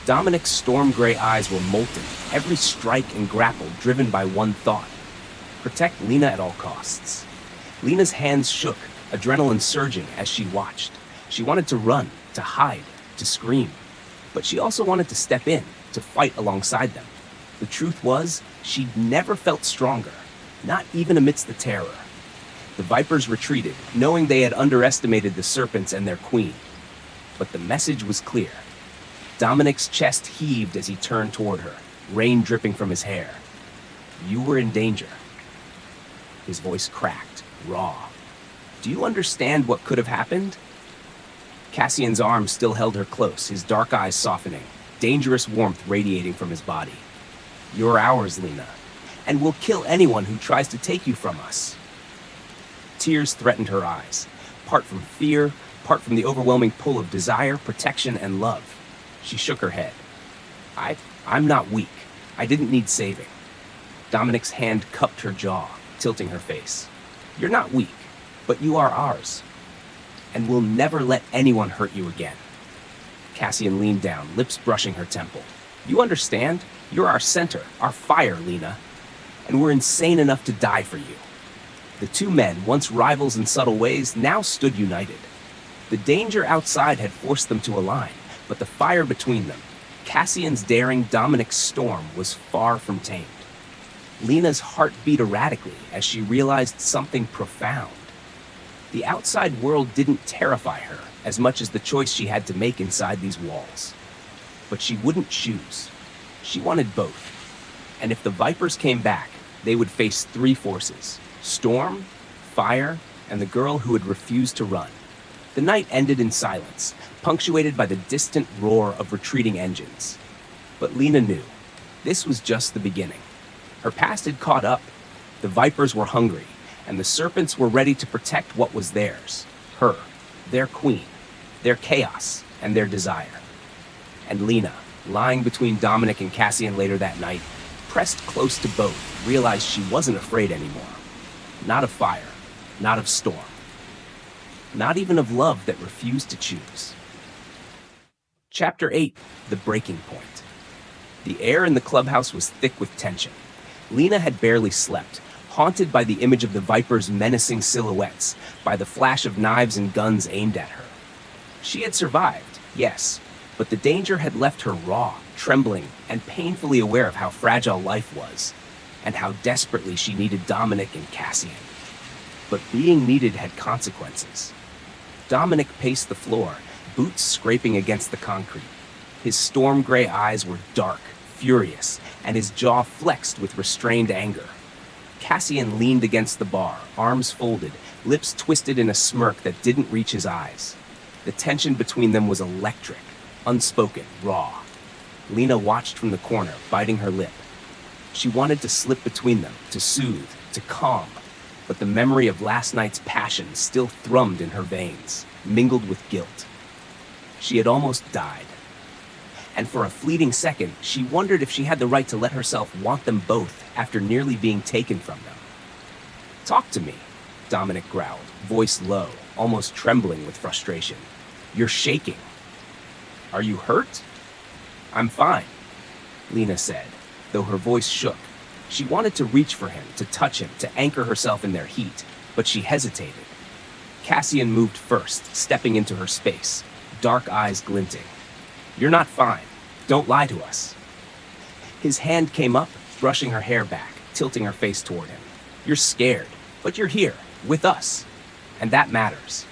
S1: Dominic's storm-gray eyes were molten, every strike and grapple driven by one thought: protect Lena at all costs. Lena's hands shook, adrenaline surging as she watched. She wanted to run, to hide, to scream. But she also wanted to step in, to fight alongside them. The truth was, she'd never felt stronger, not even amidst the terror. The Vipers retreated, knowing they had underestimated the Serpents and their queen. But the message was clear. Dominic's chest heaved as he turned toward her, rain dripping from his hair. You were in danger. His voice cracked, raw. Do you understand what could have happened? Cassian's arm still held her close, his dark eyes softening, dangerous warmth radiating from his body. You're ours, Lena, and we'll kill anyone who tries to take you from us. Tears threatened her eyes, part from fear, part from the overwhelming pull of desire, protection, and love. She shook her head. I'm not weak. I didn't need saving. Dominic's hand cupped her jaw, tilting her face. You're not weak, but you are ours. And we'll never let anyone hurt you again. Cassian leaned down, lips brushing her temple. You understand? You're our center, our fire, Lena. And we're insane enough to die for you. The two men, once rivals in subtle ways, now stood united. The danger outside had forced them to align, but the fire between them, Cassian's daring, Dominic's storm, was far from tamed. Lena's heart beat erratically as she realized something profound. The outside world didn't terrify her as much as the choice she had to make inside these walls. But she wouldn't choose. She wanted both. And if the Vipers came back, they would face three forces: storm, fire, and the girl who had refused to run. The night ended in silence, punctuated by the distant roar of retreating engines. But Lena knew. This was just the beginning. Her past had caught up. The Vipers were hungry, and the Serpents were ready to protect what was theirs. Her, their queen, their chaos, and their desire. And Lena, lying between Dominic and Cassian later that night, pressed close to both, realized she wasn't afraid anymore. Not of fire, not of storm. Not even of love that refused to choose. Chapter 8, The Breaking Point. The air in the clubhouse was thick with tension. Lena had barely slept, haunted by the image of the Vipers' menacing silhouettes, by the flash of knives and guns aimed at her. She had survived, yes, but the danger had left her raw, trembling, and painfully aware of how fragile life was, and how desperately she needed Dominic and Cassian. But being needed had consequences. Dominic paced the floor, boots scraping against the concrete. His storm-gray eyes were dark, furious, and his jaw flexed with restrained anger. Cassian leaned against the bar, arms folded, lips twisted in a smirk that didn't reach his eyes. The tension between them was electric, unspoken, raw. Lena watched from the corner, biting her lip. She wanted to slip between them, to soothe, to calm, but the memory of last night's passion still thrummed in her veins, mingled with guilt. She had almost died. And for a fleeting second, she wondered if she had the right to let herself want them both after nearly being taken from them. Talk to me, Dominic growled, voice low, almost trembling with frustration. You're shaking. Are you hurt? I'm fine, Lena said, though her voice shook. She wanted to reach for him, to touch him, to anchor herself in their heat, but she hesitated. Cassian moved first, stepping into her space, dark eyes glinting. You're not fine. Don't lie to us. His hand came up, brushing her hair back, tilting her face toward him. You're scared, but you're here, with us. And that matters.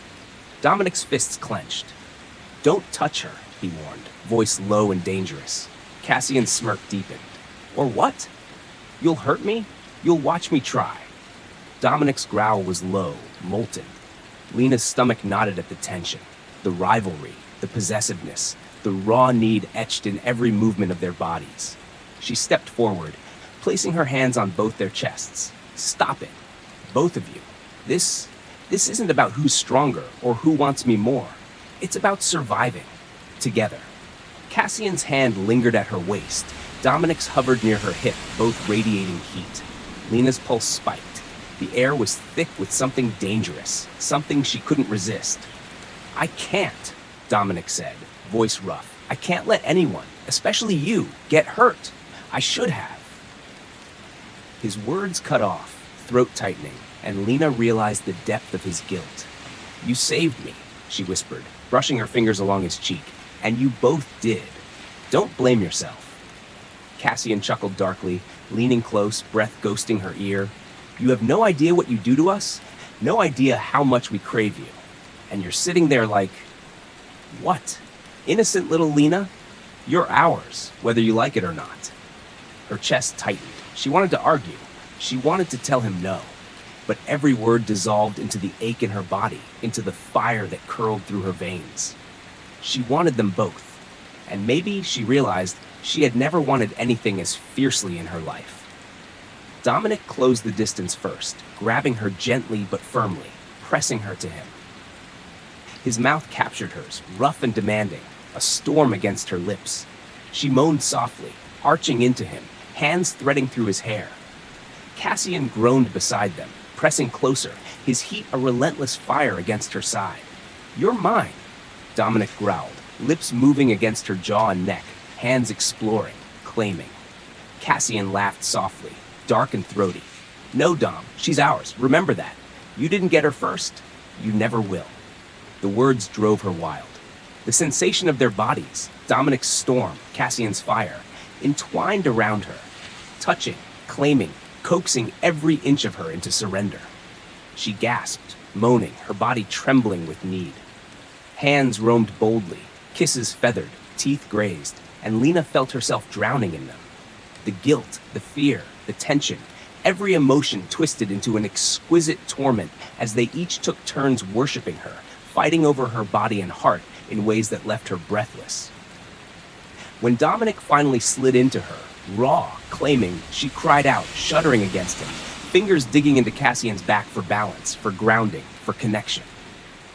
S1: Dominic's fists clenched. Don't touch her, he warned, voice low and dangerous. Cassian's smirk deepened. Or what? You'll hurt me? You'll watch me try. Dominic's growl was low, molten. Lena's stomach knotted at the tension, the rivalry, the possessiveness, the raw need etched in every movement of their bodies. She stepped forward, placing her hands on both their chests. Stop it. Both of you. This isn't about who's stronger or who wants me more. It's about surviving. Together. Cassian's hand lingered at her waist. Dominic's hovered near her hip, both radiating heat. Lena's pulse spiked. The air was thick with something dangerous, something she couldn't resist. "I can't," Dominic said, voice rough. "I can't let anyone, especially you, get hurt. I should have." His words cut off, throat tightening, and Lena realized the depth of his guilt. "You saved me," she whispered, brushing her fingers along his cheek. "And you both did. Don't blame yourself." Cassian chuckled darkly, leaning close, breath ghosting her ear. "You have no idea what you do to us, no idea how much we crave you. And you're sitting there like, what? Innocent little Lena? You're ours, whether you like it or not." Her chest tightened. She wanted to argue. She wanted to tell him no. But every word dissolved into the ache in her body, into the fire that curled through her veins. She wanted them both. And maybe she realized she had never wanted anything as fiercely in her life. Dominic closed the distance first, grabbing her gently but firmly, pressing her to him. His mouth captured hers, rough and demanding, a storm against her lips. She moaned softly, arching into him, hands threading through his hair. Cassian groaned beside them, pressing closer, his heat a relentless fire against her side. "You're mine," Dominic growled, lips moving against her jaw and neck, hands exploring, claiming. Cassian laughed softly, dark and throaty. "No, Dom, she's ours. Remember that. You didn't get her first. You never will." The words drove her wild. The sensation of their bodies, Dominic's storm, Cassian's fire, entwined around her, touching, claiming, coaxing every inch of her into surrender. She gasped, moaning, her body trembling with need. Hands roamed boldly, kisses feathered, teeth grazed, and Lena felt herself drowning in them. The guilt, the fear, the tension, every emotion twisted into an exquisite torment as they each took turns worshiping her, fighting over her body and heart in ways that left her breathless. When Dominic finally slid into her, raw, claiming, she cried out, shuddering against him, fingers digging into Cassian's back for balance, for grounding, for connection.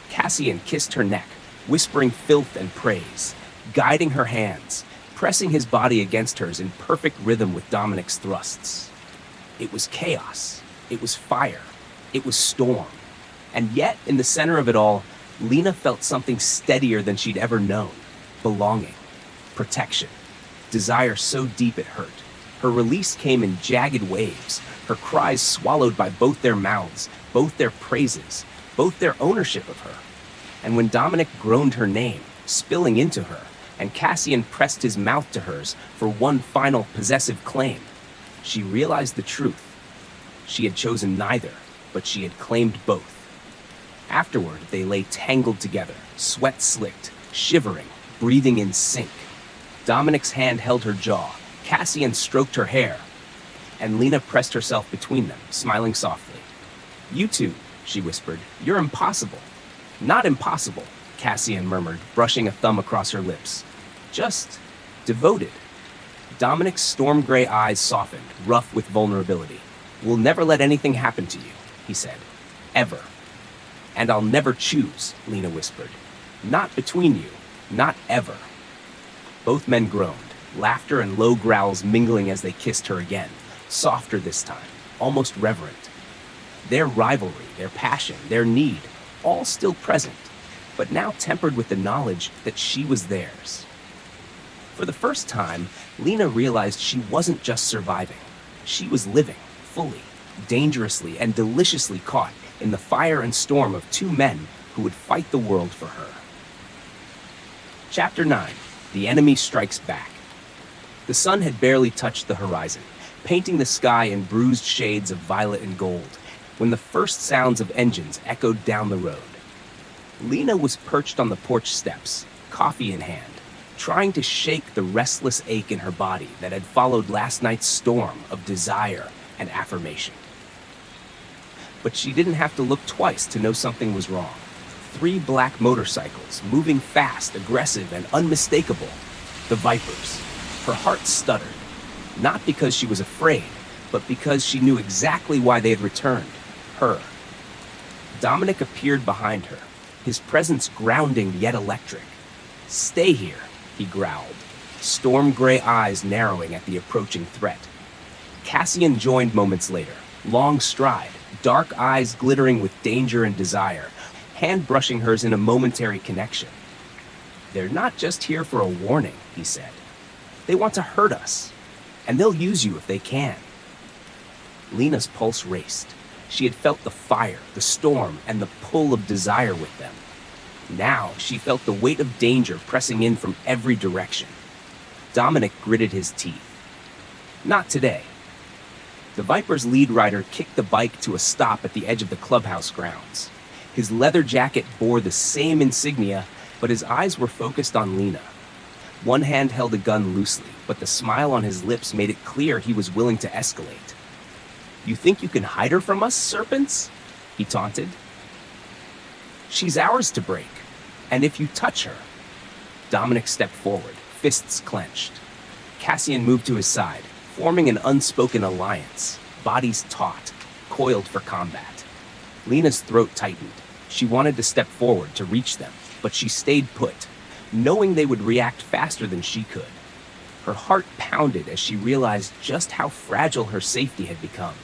S1: Cassian kissed her neck, whispering filth and praise, guiding her hands, pressing his body against hers in perfect rhythm with Dominic's thrusts. It was chaos. It was fire. It was storm. And yet, in the center of it all, Lena felt something steadier than she'd ever known. Belonging. Protection. Desire so deep it hurt. Her release came in jagged waves, her cries swallowed by both their mouths, both their praises, both their ownership of her. And when Dominic groaned her name, spilling into her, and Cassian pressed his mouth to hers for one final possessive claim, she realized the truth. She had chosen neither, but she had claimed both. Afterward, they lay tangled together, sweat slicked, shivering, breathing in sync. Dominic's hand held her jaw, Cassian stroked her hair, and Lena pressed herself between them, smiling softly. "You two," she whispered, "you're impossible." "Not impossible," Cassian murmured, brushing a thumb across her lips. "Just devoted." Dominic's storm gray eyes softened, rough with vulnerability. "We'll never let anything happen to you," he said. "Ever." "And I'll never choose," Lena whispered. "Not between you. Not ever." Both men groaned, laughter and low growls mingling as they kissed her again, softer this time, almost reverent. Their rivalry, their passion, their need, all still present, but now tempered with the knowledge that she was theirs. For the first time, Lena realized she wasn't just surviving. She was living, fully, dangerously, and deliciously caught in the fire and storm of two men who would fight the world for her. Chapter 9. The Enemy Strikes Back. The sun had barely touched the horizon, painting the sky in bruised shades of violet and gold, when the first sounds of engines echoed down the road. Lena was perched on the porch steps, coffee in hand, trying to shake the restless ache in her body that had followed last night's storm of desire and affirmation. But she didn't have to look twice to know something was wrong. 3 black motorcycles, moving fast, aggressive, and unmistakable. The Vipers. Her heart stuttered, not because she was afraid, but because she knew exactly why they had returned. Her. Dominic appeared behind her, his presence grounding yet electric. "Stay here," he growled, storm gray eyes narrowing at the approaching threat. Cassian joined moments later, Long stride, dark eyes glittering with danger and desire, hand brushing hers in a momentary connection. "They're not just here for a warning," he said. "They want to hurt us, and they'll use you if they can." Lena's pulse raced. She had felt the fire, the storm, and the pull of desire with them. Now she felt the weight of danger pressing in from every direction. Dominic gritted his teeth. Not today. The Viper's lead rider kicked the bike to a stop at the edge of the clubhouse grounds. His leather jacket bore the same insignia, but his eyes were focused on Lena. One hand held a gun loosely, but the smile on his lips made it clear he was willing to escalate. "You think you can hide her from us, Serpents?" he taunted. "She's ours to break, and if you touch her..." Dominic stepped forward, fists clenched. Cassian moved to his side, forming an unspoken alliance, bodies taut, coiled for combat. Lena's throat tightened. She wanted to step forward to reach them, but she stayed put, knowing they would react faster than she could. Her heart pounded as she realized just how fragile her safety had become.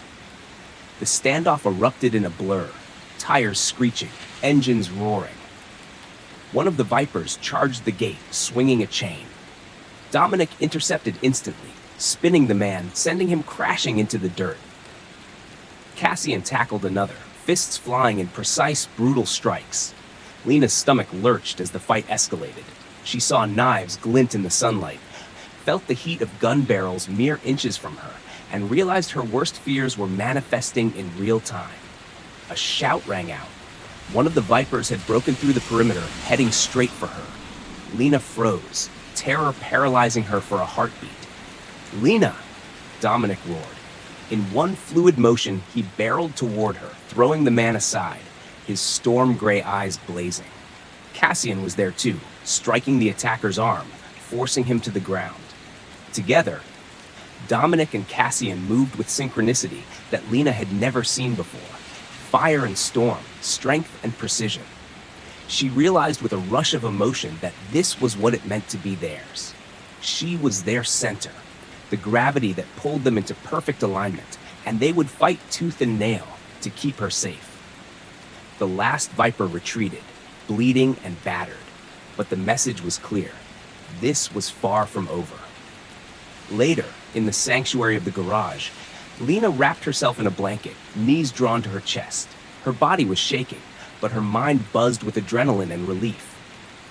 S1: The standoff erupted in a blur, tires screeching, engines roaring. One of the Vipers charged the gate, swinging a chain. Dominic intercepted instantly, spinning the man, sending him crashing into the dirt. Cassian tackled another, fists flying in precise, brutal strikes. Lena's stomach lurched as the fight escalated. She saw knives glint in the sunlight, felt the heat of gun barrels mere inches from her, and realized her worst fears were manifesting in real time. A shout rang out. One of the Vipers had broken through the perimeter, heading straight for her. Lena froze, terror paralyzing her for a heartbeat. "Lena!" Dominic roared. In one fluid motion, he barreled toward her, throwing the man aside, his storm gray eyes blazing. Cassian was there too, striking the attacker's arm, forcing him to the ground. Together, Dominic and Cassian moved with synchronicity that Lena had never seen before. Fire and storm, strength and precision. She realized with a rush of emotion that this was what it meant to be theirs. She was their center, the gravity that pulled them into perfect alignment, and they would fight tooth and nail to keep her safe. The last Viper retreated, bleeding and battered, but the message was clear. This was far from over. Later, in the sanctuary of the garage, Lena wrapped herself in a blanket, knees drawn to her chest. Her body was shaking, but her mind buzzed with adrenaline and relief.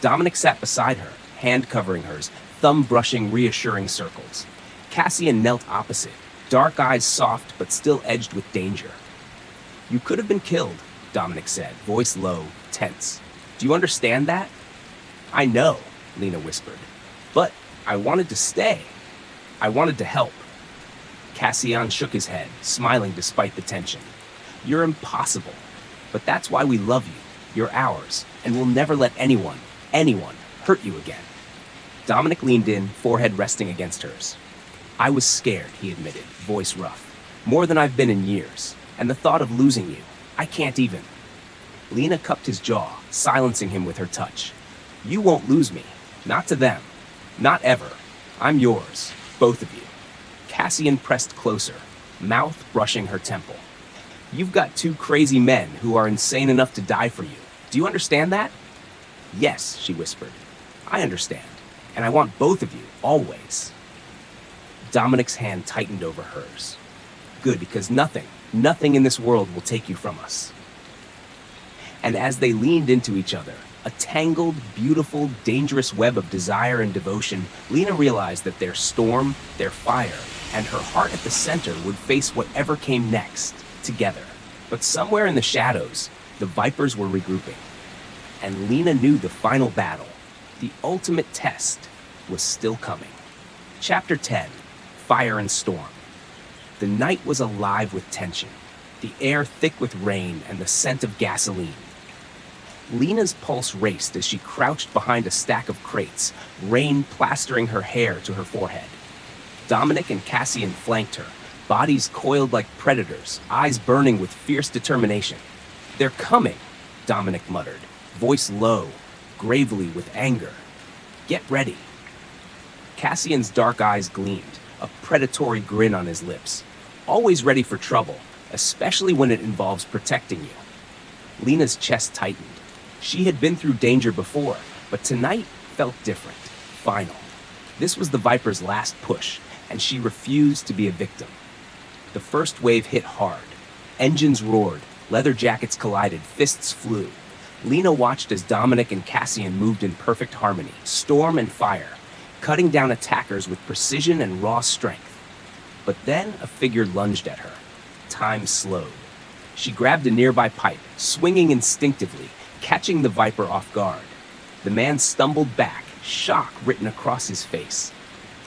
S1: Dominic sat beside her, hand covering hers, thumb brushing reassuring circles. Cassian knelt opposite, dark eyes soft but still edged with danger. "You could have been killed," Dominic said, voice low, tense. "Do you understand that?" "I know," Lena whispered. "But I wanted to stay. I wanted to help." Cassian shook his head, smiling despite the tension. "You're impossible. But that's why we love you. You're ours, and we'll never let anyone hurt you again." Dominic leaned in, forehead resting against hers. "I was scared," he admitted, voice rough. "More than I've been in years. And the thought of losing you, I can't even." Lena cupped his jaw, silencing him with her touch. "You won't lose me. Not to them. Not ever. I'm yours. Both of you." Cassian pressed closer, mouth brushing her temple. "You've got two crazy men who are insane enough to die for you. Do you understand that?" "Yes," she whispered. "I understand. And I want both of you, always." Dominic's hand tightened over hers. "Good, because nothing in this world will take you from us." And as they leaned into each other, a tangled, beautiful, dangerous web of desire and devotion, Lena realized that their storm, their fire, and her heart at the center would face whatever came next, together. But somewhere in the shadows, the Vipers were regrouping. And Lena knew the final battle, the ultimate test, was still coming. Chapter 10, Fire and Storm. The night was alive with tension, the air thick with rain and the scent of gasoline. Lena's pulse raced as she crouched behind a stack of crates, rain plastering her hair to her forehead. Dominic and Cassian flanked her, bodies coiled like predators, eyes burning with fierce determination. "They're coming," Dominic muttered, voice low, gravely with anger. "Get ready." Cassian's dark eyes gleamed, a predatory grin on his lips. Always ready for trouble, especially when it involves protecting you. Lena's chest tightened. She had been through danger before, but tonight felt different, final. This was the Viper's last push, and she refused to be a victim. The first wave hit hard. Engines roared, leather jackets collided, fists flew. Lena watched as Dominic and Cassian moved in perfect harmony, storm and fire, cutting down attackers with precision and raw strength. But then a figure lunged at her. Time slowed. She grabbed a nearby pipe, swinging instinctively, catching the Viper off guard. The man stumbled back, shock written across his face.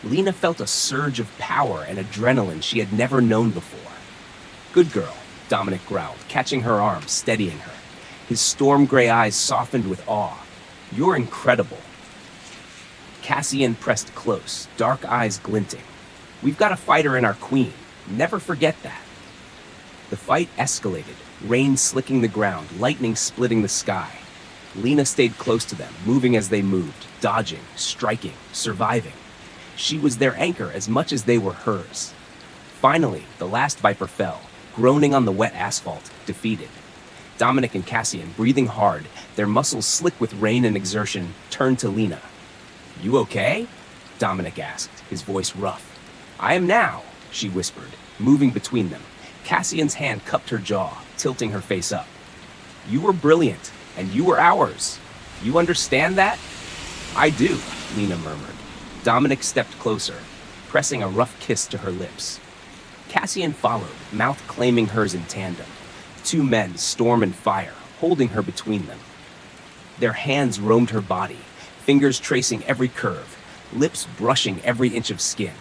S1: Lena felt a surge of power and adrenaline she had never known before. "Good girl," Dominic growled, catching her arm, steadying her. His storm gray eyes softened with awe. "You're incredible." Cassian pressed close, dark eyes glinting. "We've got a fighter in our queen. Never forget that." The fight escalated, rain slicking the ground, lightning splitting the sky. Lena stayed close to them, moving as they moved, dodging, striking, surviving. She was their anchor as much as they were hers. Finally, the last Viper fell, groaning on the wet asphalt, defeated. Dominic and Cassian, breathing hard, their muscles slick with rain and exertion, turned to Lena. "You okay?" Dominic asked, his voice rough. "I am now," she whispered, moving between them. Cassian's hand cupped her jaw, tilting her face up. "You were brilliant, and you were ours. You understand that?" "I do," Lena murmured. Dominic stepped closer, pressing a rough kiss to her lips. Cassian followed, mouth claiming hers in tandem. Two men, storm and fire, holding her between them. Their hands roamed her body, fingers tracing every curve, lips brushing every inch of skin.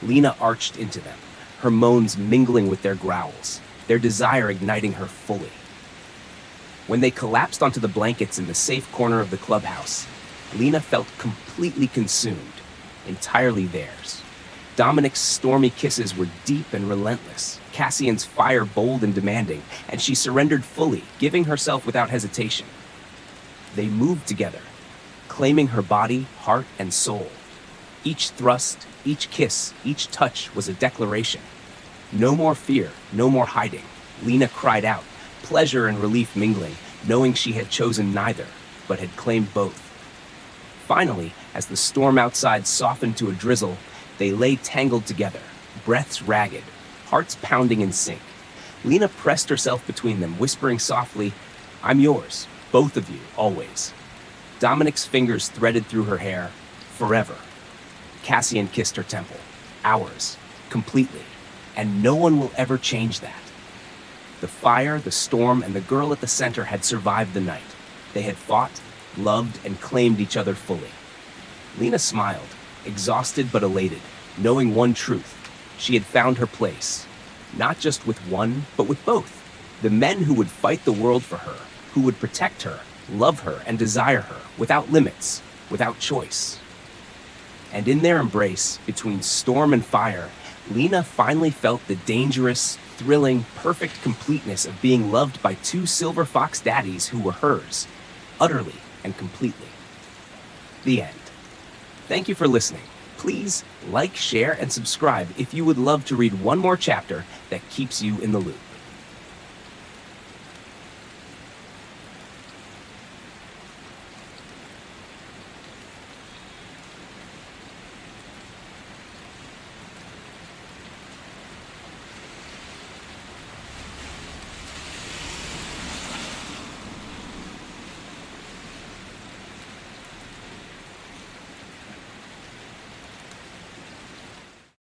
S1: Lena arched into them, her moans mingling with their growls, their desire igniting her fully. When they collapsed onto the blankets in the safe corner of the clubhouse, Lena felt completely consumed, entirely theirs. Dominic's stormy kisses were deep and relentless, Cassian's fire bold and demanding, and she surrendered fully, giving herself without hesitation. They moved together, claiming her body, heart, and soul. Each thrust, each kiss, each touch was a declaration. No more fear, no more hiding. Lena cried out, pleasure and relief mingling, knowing she had chosen neither, but had claimed both. Finally, as the storm outside softened to a drizzle, they lay tangled together, breaths ragged, hearts pounding in sync. Lena pressed herself between them, whispering softly, "I'm yours, both of you, always." Dominic's fingers threaded through her hair, forever. Cassian kissed her temple, ours, completely, and no one will ever change that. The fire, the storm, and the girl at the center had survived the night. They had fought, loved, and claimed each other fully. Lena smiled, exhausted but elated, knowing one truth. She had found her place, not just with one, but with both. The men who would fight the world for her, who would protect her, love her, and desire her, without limits, without choice. And in their embrace, between storm and fire, Lena finally felt the dangerous, thrilling, perfect completeness of being loved by two silver fox daddies who were hers, utterly and completely. The end. Thank you for listening. Please like, share, and subscribe if you would love to read one more chapter that keeps you in the loop.